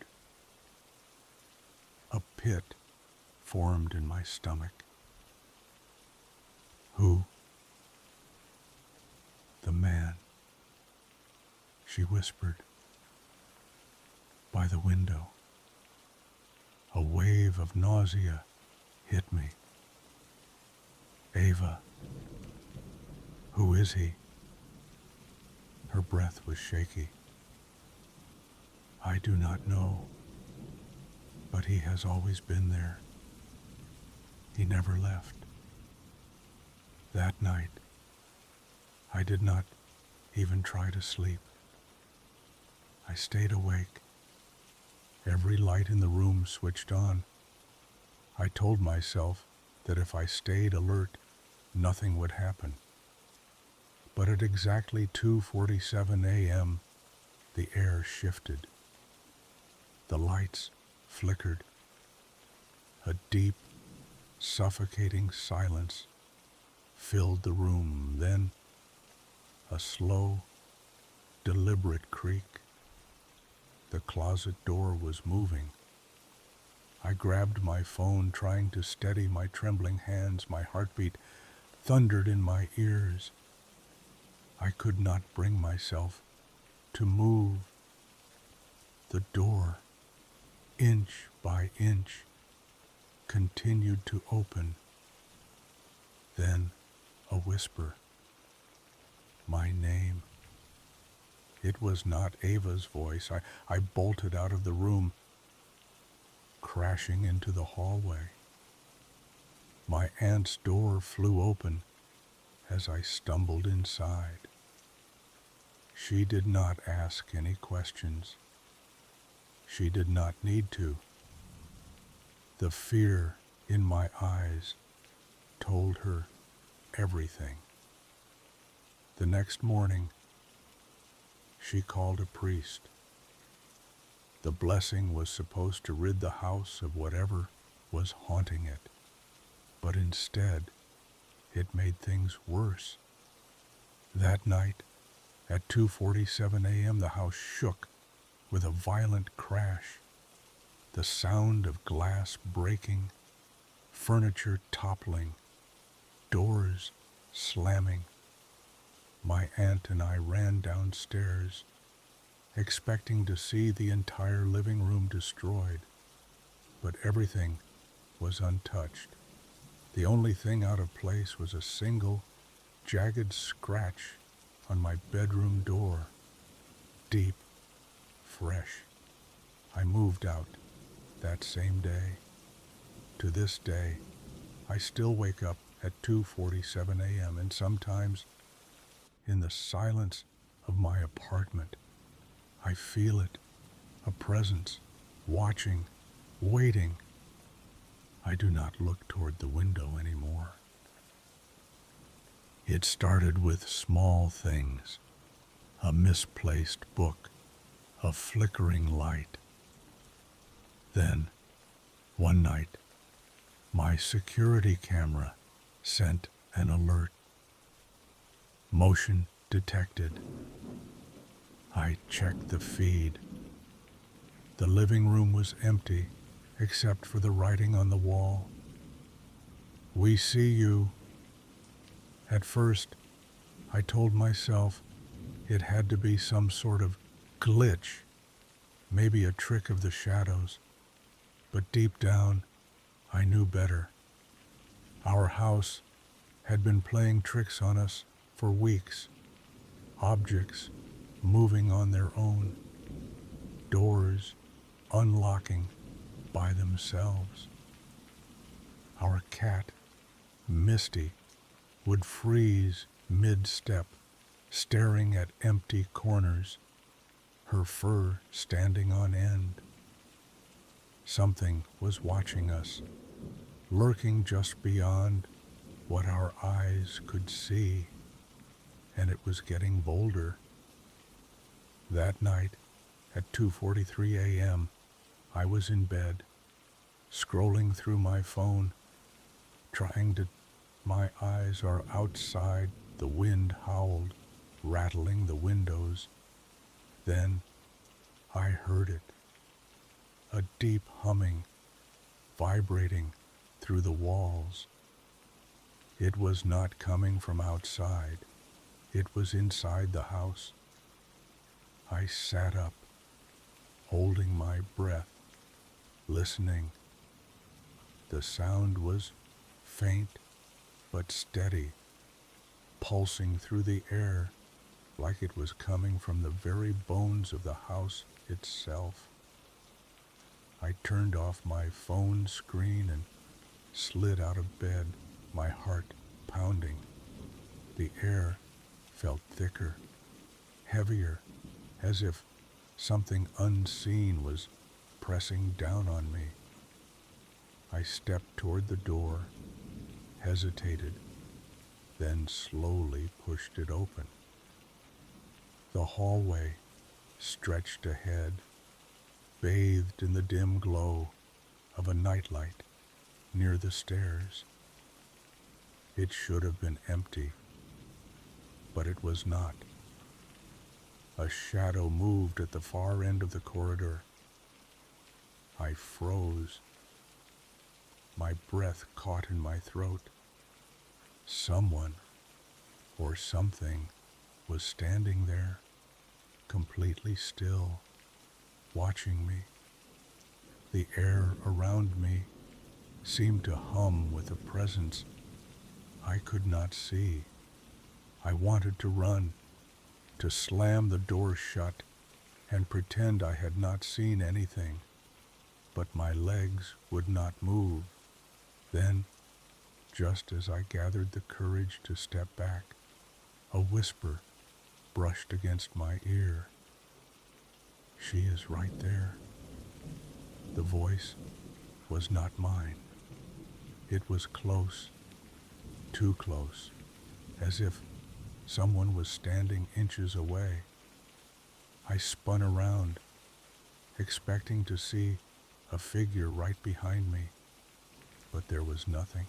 Speaker 1: a pit formed in my stomach. "Who?" "The man," she whispered. "By the window." A wave of nausea hit me. "Ava, who is he?" Her breath was shaky. "I do not know, but he has always been there. He never left." That night, I did not even try to sleep. I stayed awake. Every light in the room switched on. I told myself that if I stayed alert, nothing would happen. But at exactly 2:47 a.m., the air shifted. The lights flickered. A deep, suffocating silence filled the room. Then, a slow, deliberate creak. The closet door was moving. I grabbed my phone, trying to steady my trembling hands. My heartbeat thundered in my ears. I could not bring myself to move. The door, inch by inch, continued to open. Then a whisper. My name. It was not Ava's voice. I bolted out of the room, crashing into the hallway. My aunt's door flew open as I stumbled inside. She did not ask any questions. She did not need to. The fear in my eyes told her everything. The next morning, she called a priest. The blessing was supposed to rid the house of whatever was haunting it, but instead, it made things worse. That night, at 2:47 a.m., the house shook with a violent crash. The sound of glass breaking, furniture toppling, doors slamming. My aunt and I ran downstairs, expecting to see the entire living room destroyed, but everything was untouched. The only thing out of place was a single, jagged scratch on my bedroom door. Deep, fresh. I moved out that same day. To this day, I still wake up at 2:47 a.m., and sometimes in the silence of my apartment, I feel it, a presence, watching, waiting. I do not look toward the window anymore. It started with small things, a misplaced book, a flickering light. Then, one night, my security camera sent an alert. Motion detected. I checked the feed. The living room was empty except for the writing on the wall. "We see you." At first, I told myself it had to be some sort of glitch, maybe a trick of the shadows. But deep down, I knew better. Our house had been playing tricks on us for weeks. Objects moving on their own. Doors unlocking by themselves. Our cat, Misty, would freeze mid-step, staring at empty corners, her fur standing on end. Something was watching us, lurking just beyond what our eyes could see, and it was getting bolder. That night, at 2:43 a.m., I was in bed, scrolling through my phone, my eyes are outside, the wind howled, rattling the windows. Then I heard it, a deep humming, vibrating through the walls. It was not coming from outside. It was inside the house. I sat up, holding my breath, listening. The sound was faint but steady, pulsing through the air like it was coming from the very bones of the house itself. I turned off my phone screen and slid out of bed, my heart pounding. The air felt thicker, heavier, as if something unseen was pressing down on me. I stepped toward the door, hesitated, then slowly pushed it open. The hallway stretched ahead, bathed in the dim glow of a nightlight near the stairs. It should have been empty, but it was not. A shadow moved at the far end of the corridor. I froze. My breath caught in my throat. Someone or something was standing there, completely still, watching me. The air around me seemed to hum with a presence I could not see. I wanted to run, to slam the door shut and pretend I had not seen anything, but my legs would not move. Then, just as I gathered the courage to step back, a whisper brushed against my ear. "She is right there." The voice was not mine. It was close, too close, as if someone was standing inches away. I spun around, expecting to see a figure right behind me, but there was nothing.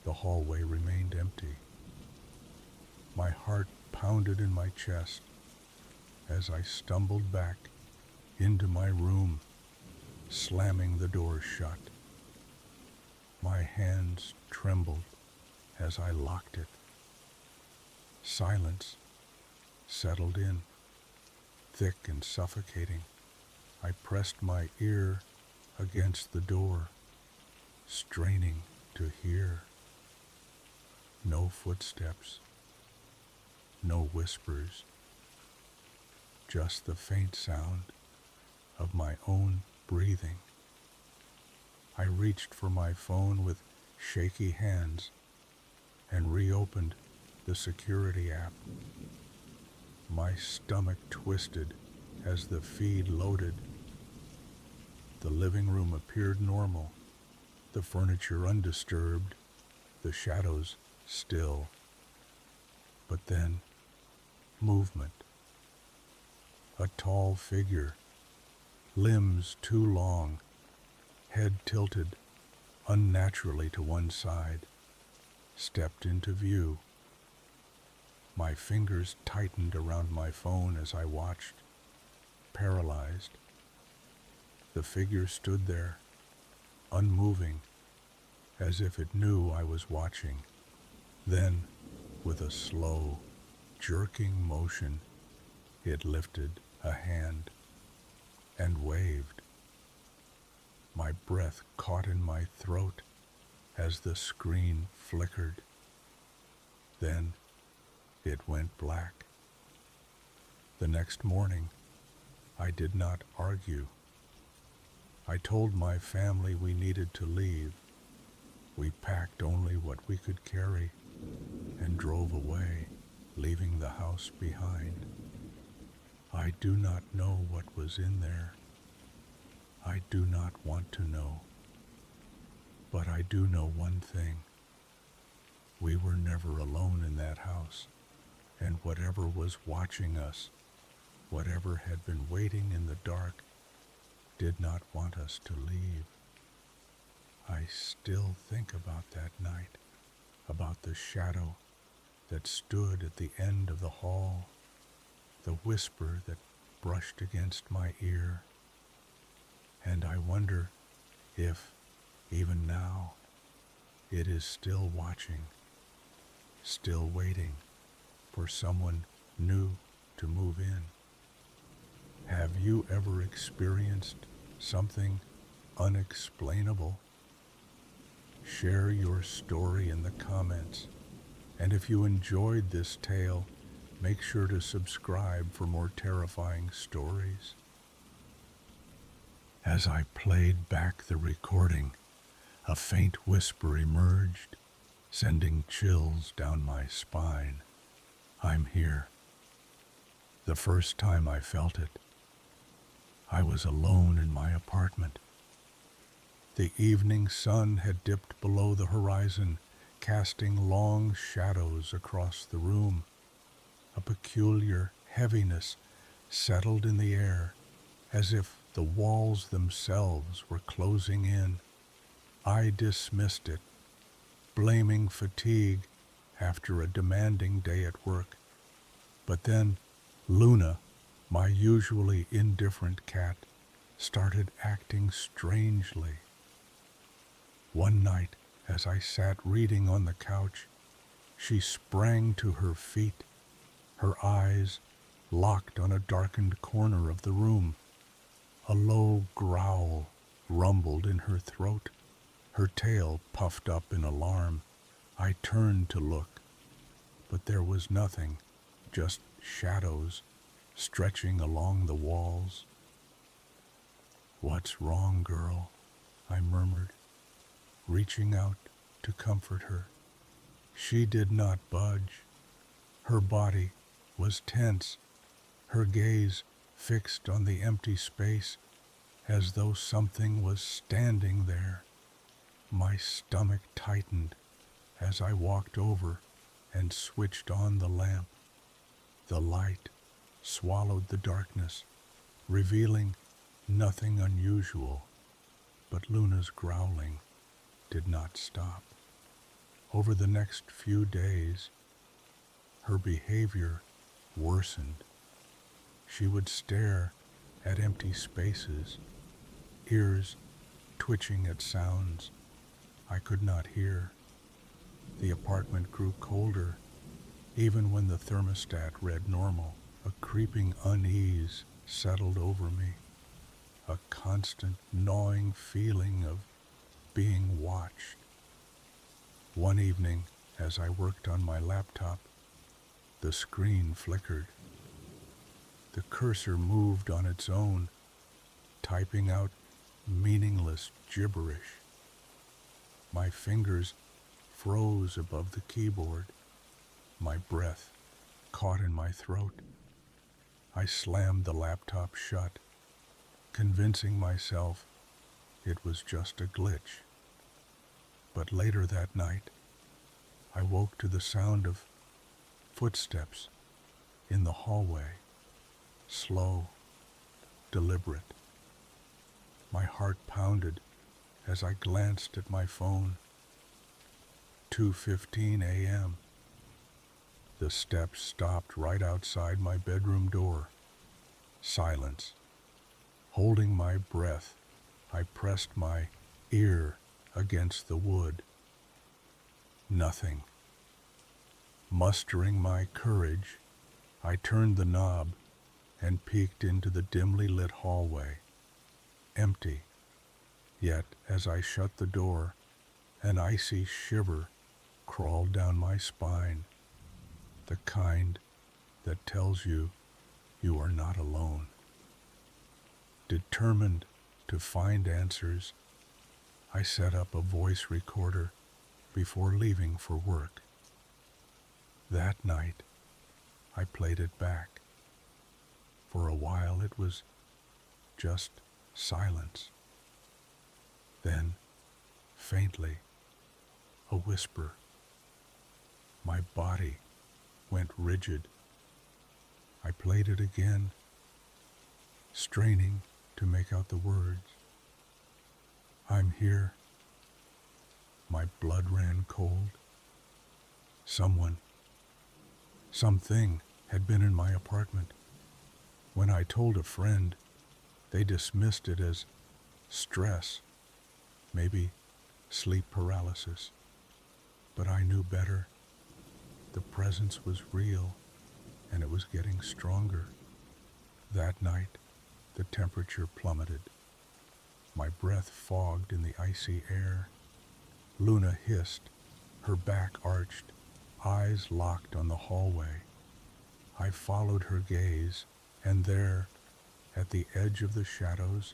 Speaker 1: The hallway remained empty. My heart pounded in my chest as I stumbled back into my room, slamming the door shut. My hands trembled as I locked it. Silence settled in, thick and suffocating. I pressed my ear against the door, straining to hear. No footsteps, no whispers, just the faint sound of my own breathing. I reached for my phone with shaky hands and reopened the security app. My stomach twisted as the feed loaded. The living room appeared normal, the furniture undisturbed, the shadows still. But then, movement. A tall figure, limbs too long, head tilted unnaturally to one side, stepped into view. My fingers tightened around my phone as I watched, paralyzed. The figure stood there, unmoving, as if it knew I was watching. Then, with a slow, jerking motion, it lifted a hand and waved. My breath caught in my throat as the screen flickered. Then it went black. The next morning, I did not argue. I told my family we needed to leave. We packed only what we could carry and drove away, leaving the house behind. I do not know what was in there. I do not want to know. But I do know one thing. We were never alone in that house, and whatever was watching us, whatever had been waiting in the dark, did not want us to leave. I still think about that night, about the shadow that stood at the end of the hall, the whisper that brushed against my ear, and I wonder if, even now, it is still watching, still waiting for someone new to move in. Have you ever experienced something unexplainable? Share your story in the comments, and if you enjoyed this tale, make sure to subscribe for more terrifying stories. As I played back the recording, a faint whisper emerged, sending chills down my spine. I'm here. The first time I felt it, I was alone in my apartment. The evening sun had dipped below the horizon, casting long shadows across the room. A peculiar heaviness settled in the air, as if the walls themselves were closing in. I dismissed it, blaming fatigue after a demanding day at work. But then Luna, my usually indifferent cat, started acting strangely. One night, as I sat reading on the couch, she sprang to her feet, her eyes locked on a darkened corner of the room. A low growl rumbled in her throat, her tail puffed up in alarm. I turned to look, but there was nothing, just shadows stretching along the walls. "What's wrong, girl?" I murmured, reaching out to comfort her. She did not budge. Her body was tense, her gaze fixed on the empty space, as though something was standing there. My stomach tightened as I walked over and switched on the lamp. The light swallowed the darkness, revealing nothing unusual, but Luna's growling did not stop. Over the next few days, her behavior worsened. She would stare at empty spaces, ears twitching at sounds I could not hear. The apartment grew colder, even when the thermostat read normal. A creeping unease settled over me, a constant gnawing feeling of being watched. One evening, as I worked on my laptop, the screen flickered. The cursor moved on its own, typing out meaningless gibberish. My fingers froze above the keyboard. My breath caught in my throat. I slammed the laptop shut, convincing myself it was just a glitch. But later that night, I woke to the sound of footsteps in the hallway, slow, deliberate. My heart pounded as I glanced at my phone. 2:15 a.m. The steps stopped right outside my bedroom door. Silence. Holding my breath, I pressed my ear against the wood. Nothing. Mustering my courage, I turned the knob and peeked into the dimly lit hallway. Empty. Yet, as I shut the door, an icy shiver crawled down my spine, the kind that tells you you are not alone. Determined to find answers, I set up a voice recorder before leaving for work. That night, I played it back. For a while it was just silence. Then, faintly, a whisper. My body went rigid. I played it again, straining to make out the words. I'm here. My blood ran cold. Something had been in my apartment. When I told a friend, they dismissed it as stress, maybe sleep paralysis. But I knew better. The presence was real, and it was getting stronger. That night, the temperature plummeted. My breath fogged in the icy air. Luna hissed, her back arched, eyes locked on the hallway. I followed her gaze, and there, at the edge of the shadows,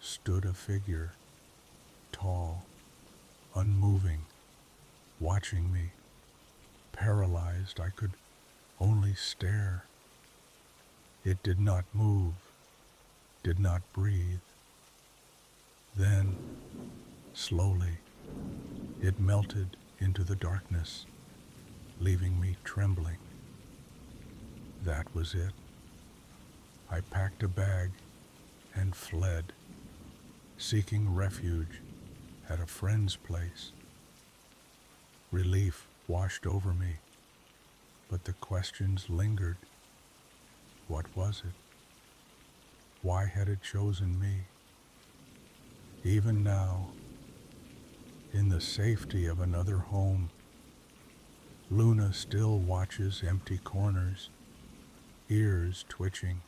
Speaker 1: stood a figure, tall, unmoving, watching me. Paralyzed, I could only stare. It did not move, did not breathe. Then, slowly, it melted into the darkness, leaving me trembling. That was it. I packed a bag and fled, seeking refuge at a friend's place. Relief washed over me, but the questions lingered. What was it? Why had it chosen me? Even now, in the safety of another home, Luna still watches empty corners, ears twitching.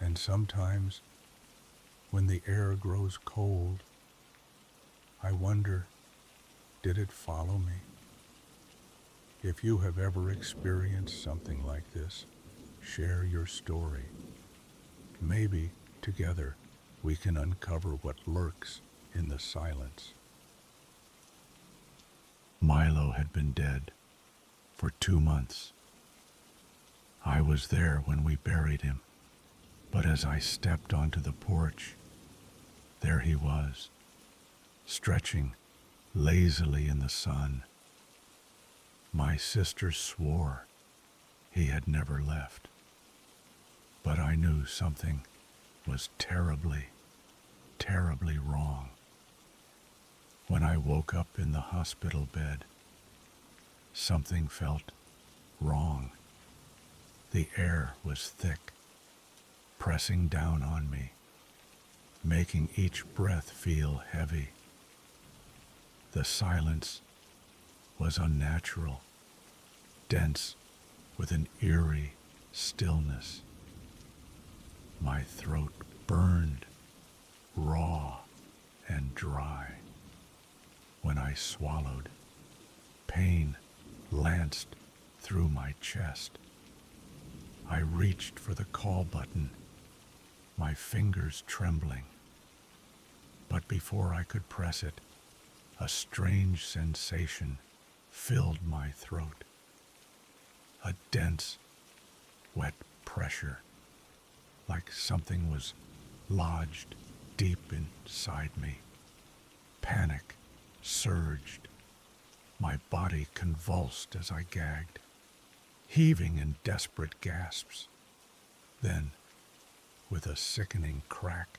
Speaker 1: And sometimes, when the air grows cold, I wonder, did it follow me? If you have ever experienced something like this, share your story. Maybe, together, we can uncover what lurks in the silence. Milo had been dead for 2 months. I was there when we buried him, but as I stepped onto the porch, there he was, stretching lazily in the sun. My sister swore he had never left, but I knew something was terribly, terribly wrong. When I woke up in the hospital bed, something felt wrong. The air was thick, pressing down on me, making each breath feel heavy. The silence was unnatural, dense with an eerie stillness. My throat burned, raw and dry. When I swallowed, pain lanced through my chest. I reached for the call button, my fingers trembling. But before I could press it, A strange sensation filled my throat, a dense, wet pressure, like something was lodged deep inside me. Panic surged. My body convulsed as I gagged, heaving in desperate gasps. Then, with a sickening crack,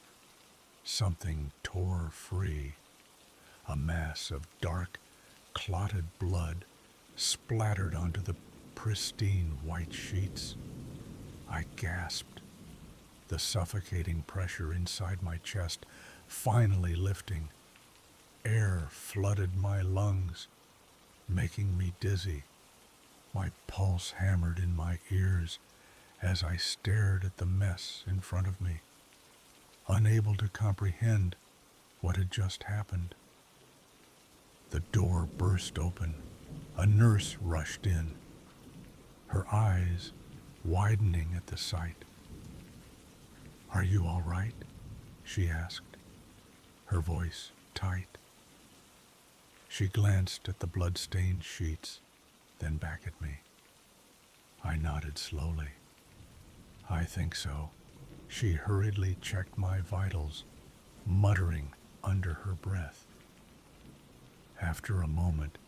Speaker 1: something tore free. A mass of dark, clotted blood splattered onto the pristine white sheets. I gasped, the suffocating pressure inside my chest finally lifting. Air flooded my lungs, making me dizzy. My pulse hammered in my ears as I stared at the mess in front of me, unable to comprehend what had just happened. The door burst open. A nurse rushed in, her eyes widening at the sight. "Are you all right?" she asked, her voice tight. She glanced at the blood-stained sheets, then back at me. I nodded slowly. "I think so." She hurriedly checked my vitals, muttering under her breath. After a moment,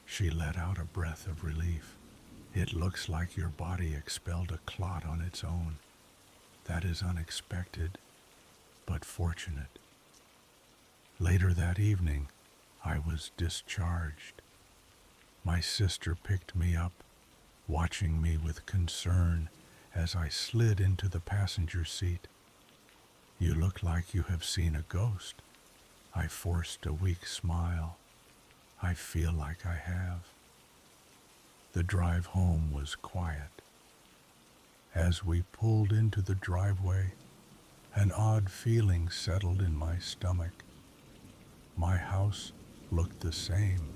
Speaker 1: she let out a breath of relief. "It looks like your body expelled a clot on its own. That is unexpected, but fortunate." Later that evening, I was discharged. My sister picked me up, watching me with concern as I slid into the passenger seat. "You look like you have seen a ghost." I forced a weak smile. "I feel like I have." The drive home was quiet. As we pulled into the driveway, an odd feeling settled in my stomach. My house looked the same,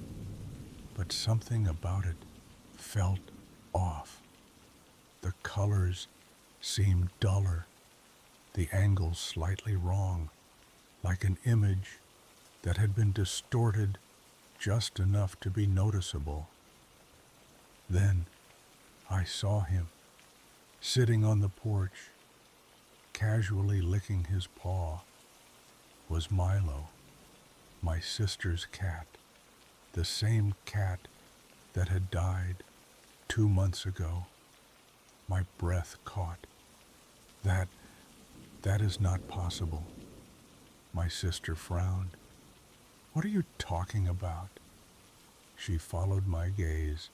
Speaker 1: but something about it felt off. The colors seemed duller, the angles slightly wrong, like an image that had been distorted just enough to be noticeable. Then I saw him, sitting on the porch, casually licking his paw. Was Milo, my sister's cat, the same cat that had died 2 months ago. My breath caught. That is not possible." My sister frowned. "What are you talking about?" She followed my gaze,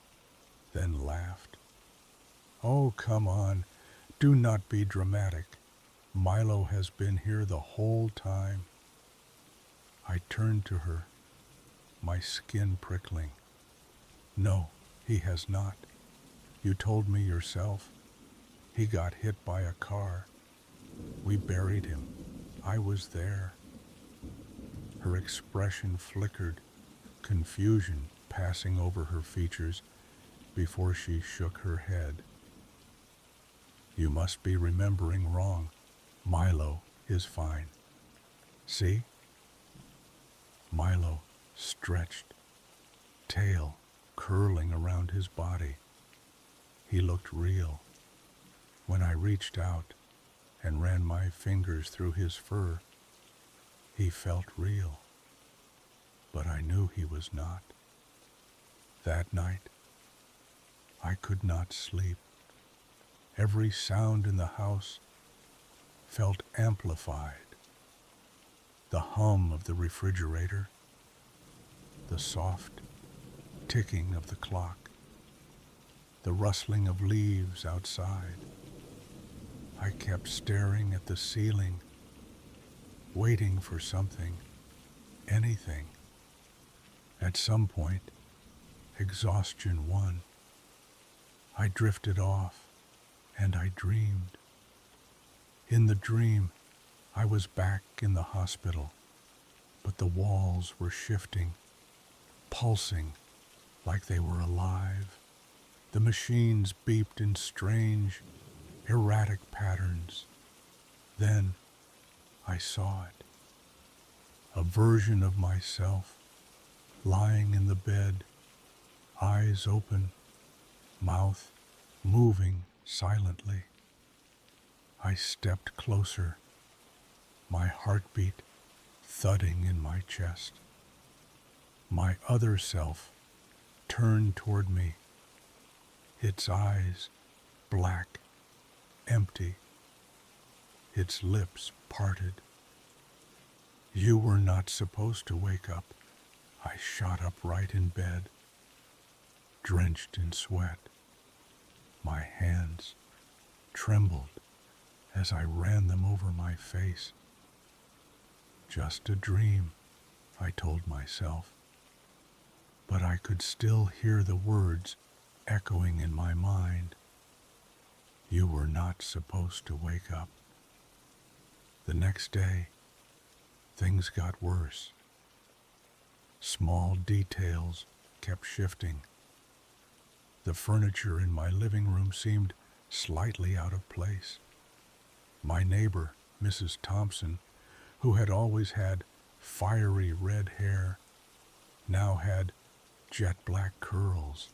Speaker 1: then laughed. "Oh, come on. Do not be dramatic. Milo has been here the whole time." I turned to her, my skin prickling. "No, he has not. You told me yourself. He got hit by a car. We buried him. I was there." Her expression flickered, confusion passing over her features before she shook her head. "You must be remembering wrong. Milo is fine. See?" Milo stretched, tail curling around his body. He looked real. When I reached out and ran my fingers through his fur, he felt real. But I knew he was not. That night, I could not sleep. Every sound in the house felt amplified. The hum of the refrigerator, the soft ticking of the clock, the rustling of leaves outside. I kept staring at the ceiling, waiting for something, anything. At some point, exhaustion won. I drifted off, and I dreamed. In the dream, I was back in the hospital, but the walls were shifting, pulsing like they were alive. The machines beeped in strange, erratic patterns. Then I saw it. A version of myself lying in the bed, eyes open, mouth moving silently. I stepped closer, my heartbeat thudding in my chest. My other self turned toward me, its eyes black, empty, its lips parted. "You were not supposed to wake up." I shot upright in bed, drenched in sweat. My hands trembled as I ran them over my face. "Just a dream," I told myself, but I could still hear the words echoing in my mind. "You were not supposed to wake up." The next day, things got worse. Small details kept shifting. The furniture in my living room seemed slightly out of place. My neighbor, Mrs. Thompson, who had always had fiery red hair, now had jet black curls,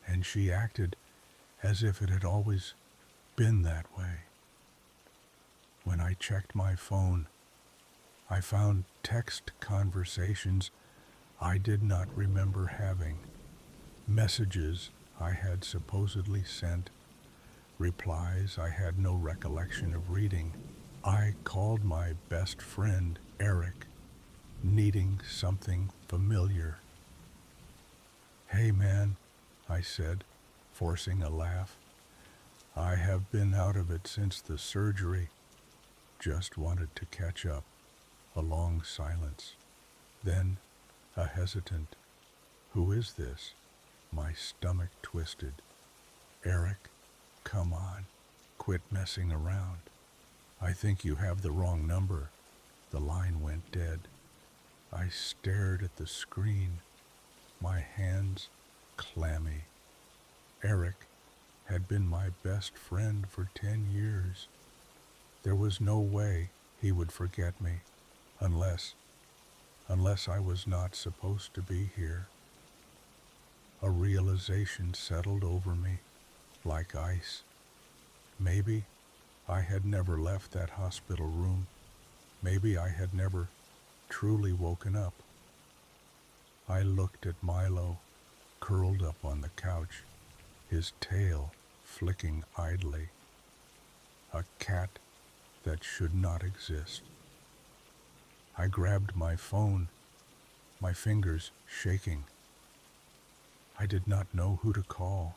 Speaker 1: and she acted as if it had always been that way. When I checked my phone, I found text conversations I did not remember having, messages I had supposedly sent, replies I had no recollection of reading. I called my best friend, Eric, needing something familiar. "Hey man," I said, forcing a laugh. "I have been out of it since the surgery. Just wanted to catch up." A long silence. Then a hesitant, "Who is this?" My stomach twisted. "Eric, come on. Quit messing around. I think you have the wrong number." The line went dead. I stared at the screen, my hands clammy. Eric had been my best friend for 10 years. There was no way he would forget me, unless I was not supposed to be here. A realization settled over me, like ice. Maybe I had never left that hospital room. Maybe I had never truly woken up. I looked at Milo, curled up on the couch, his tail flicking idly. A cat that should not exist. I grabbed my phone, my fingers shaking. I did not know who to call.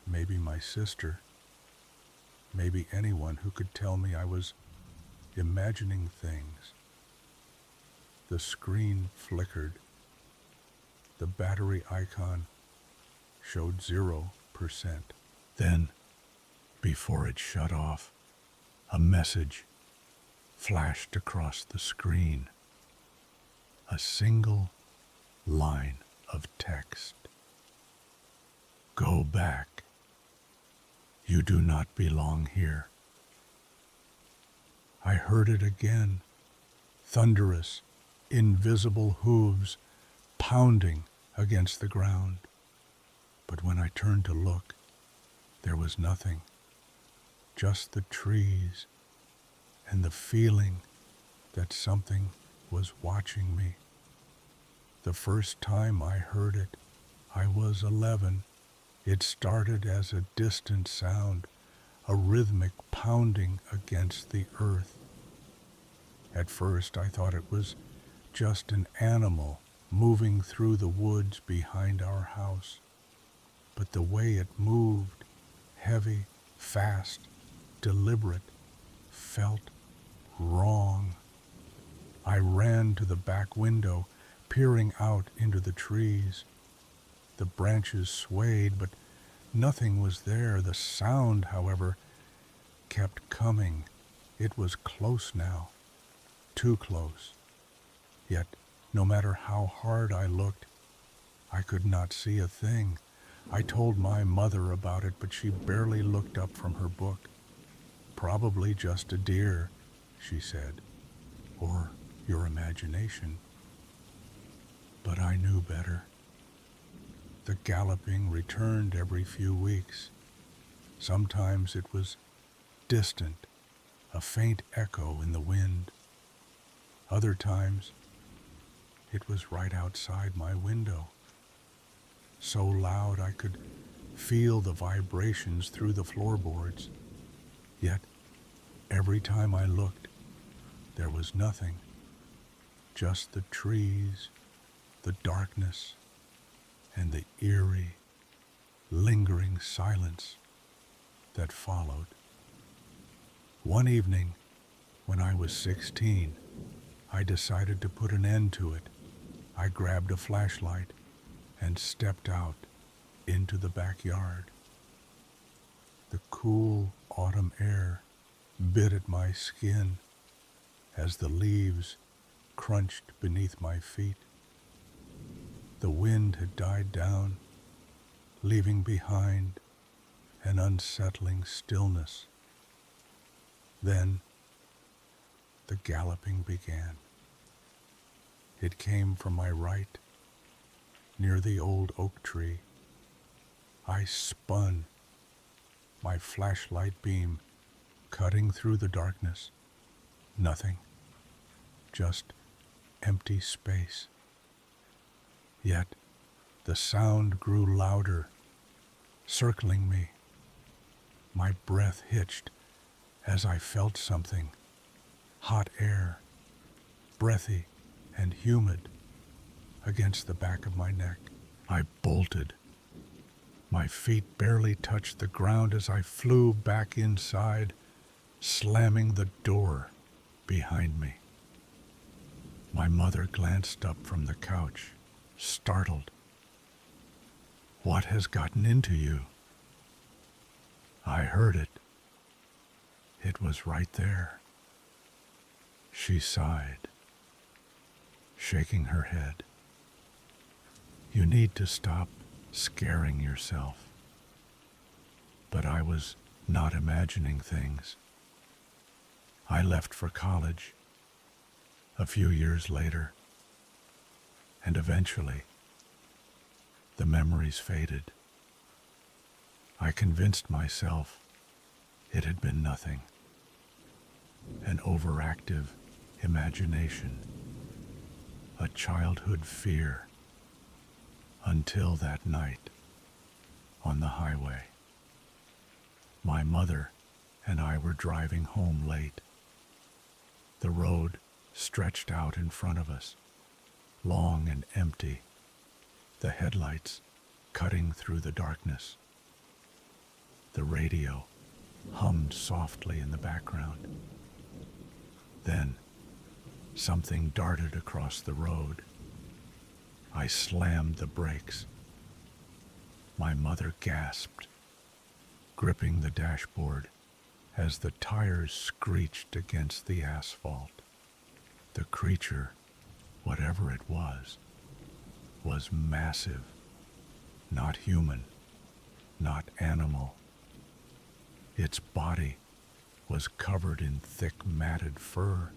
Speaker 1: Maybe my sister. Maybe anyone who could tell me I was imagining things. The screen flickered. The battery icon showed 0%. Then, before it shut off, a message flashed across the screen. A single line of text. "Go back. You do not belong here." I heard it again, thunderous, invisible hooves pounding against the ground. But when I turned to look, there was nothing, just the trees and the feeling that something was watching me. The first time I heard it, I was 11. It started as a distant sound, a rhythmic pounding against the earth. At first I thought it was just an animal moving through the woods behind our house. But the way it moved, heavy, fast, deliberate, felt wrong. I ran to the back window, peering out into the trees. The branches swayed, but nothing was there. The sound, however, kept coming. It was close now, too close. Yet, no matter how hard I looked, I could not see a thing. I told my mother about it, but she barely looked up from her book. "Probably just a deer," she said, "or your imagination." But I knew better. The galloping returned every few weeks. Sometimes it was distant, a faint echo in the wind. Other times, it was right outside my window, so loud I could feel the vibrations through the floorboards. Yet, every time I looked, there was nothing, just the trees, the darkness, and the eerie, lingering silence that followed. One evening, when I was 16, I decided to put an end to it. I grabbed a flashlight and stepped out into the backyard. The cool autumn air bit at my skin as the leaves crunched beneath my feet. The wind had died down, leaving behind an unsettling stillness. Then the galloping began. It came from my right, near the old oak tree. I spun, my flashlight beam cutting through the darkness. Nothing, just empty space. Yet the sound grew louder, circling me. My breath hitched as I felt something, hot air, breathy and humid, against the back of my neck. I bolted. My feet barely touched the ground as I flew back inside, slamming the door behind me. My mother glanced up from the couch, startled. "What has gotten into you?" I heard it. It was right there. She sighed, shaking her head. "You need to stop scaring yourself." But I was not imagining things. I left for college a few years later, and eventually the memories faded. I convinced myself it had been nothing, an overactive imagination, a childhood fear, until that night on the highway. My mother and I were driving home late. The road stretched out in front of us, long and empty, the headlights cutting through the darkness. The radio hummed softly in the background. Then something darted across the road. I slammed the brakes. My mother gasped, gripping the dashboard as the tires screeched against the asphalt. The creature, whatever it was massive, not human, not animal. Its body was covered in thick matted fur.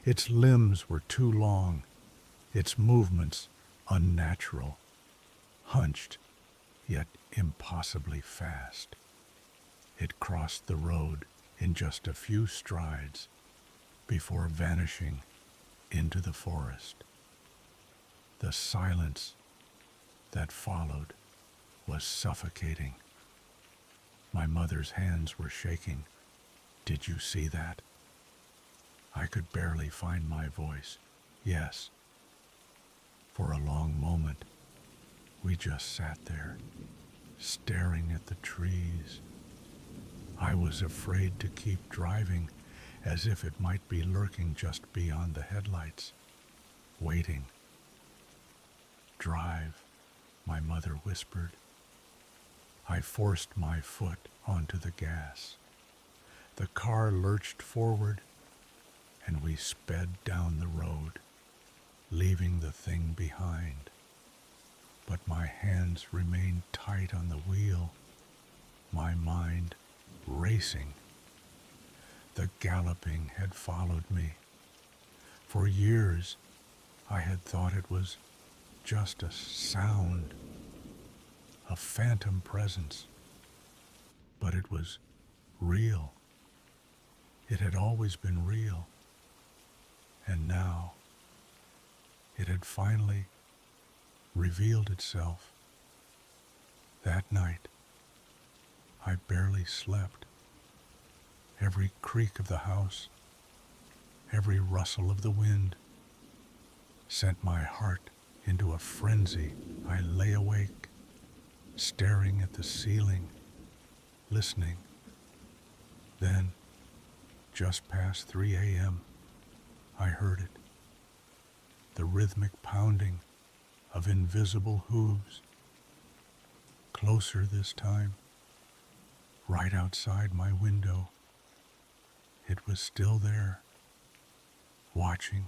Speaker 1: Its limbs were too long, its movements unnatural, hunched yet impossibly fast. It crossed the road in just a few strides before vanishing into the forest. The silence that followed was suffocating. My mother's hands were shaking. "Did you see that?" I could barely find my voice. "Yes." For a long moment, we just sat there, staring at the trees. I was afraid to keep driving, as if it might be lurking just beyond the headlights, waiting. "Drive," my mother whispered. I forced my foot onto the gas. The car lurched forward, and we sped down the road, leaving the thing behind. But my hands remained tight on the wheel, my mind racing. The galloping had followed me. For years, I had thought it was just a sound, a phantom presence. But it was real. It had always been real. And now, it had finally revealed itself. That night, I barely slept. Every creak of the house, every rustle of the wind, sent my heart into a frenzy. I lay awake, staring at the ceiling, listening. Then, just past 3 a.m., I heard it. The rhythmic pounding of invisible hooves. Closer this time, right outside my window. It was still there, watching,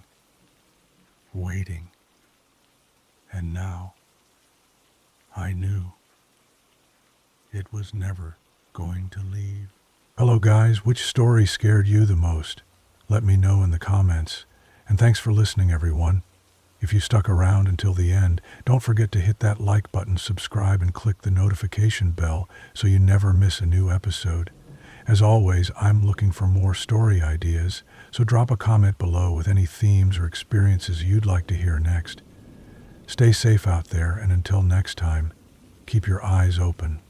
Speaker 1: waiting. And now, I knew it was never going to leave. Hello guys, which story scared you the most? Let me know in the comments. And thanks for listening, everyone. If you stuck around until the end, don't forget to hit that like button, subscribe, and click the notification bell so you never miss a new episode. As always, I'm looking for more story ideas, so drop a comment below with any themes or experiences you'd like to hear next. Stay safe out there, and until next time, keep your eyes open.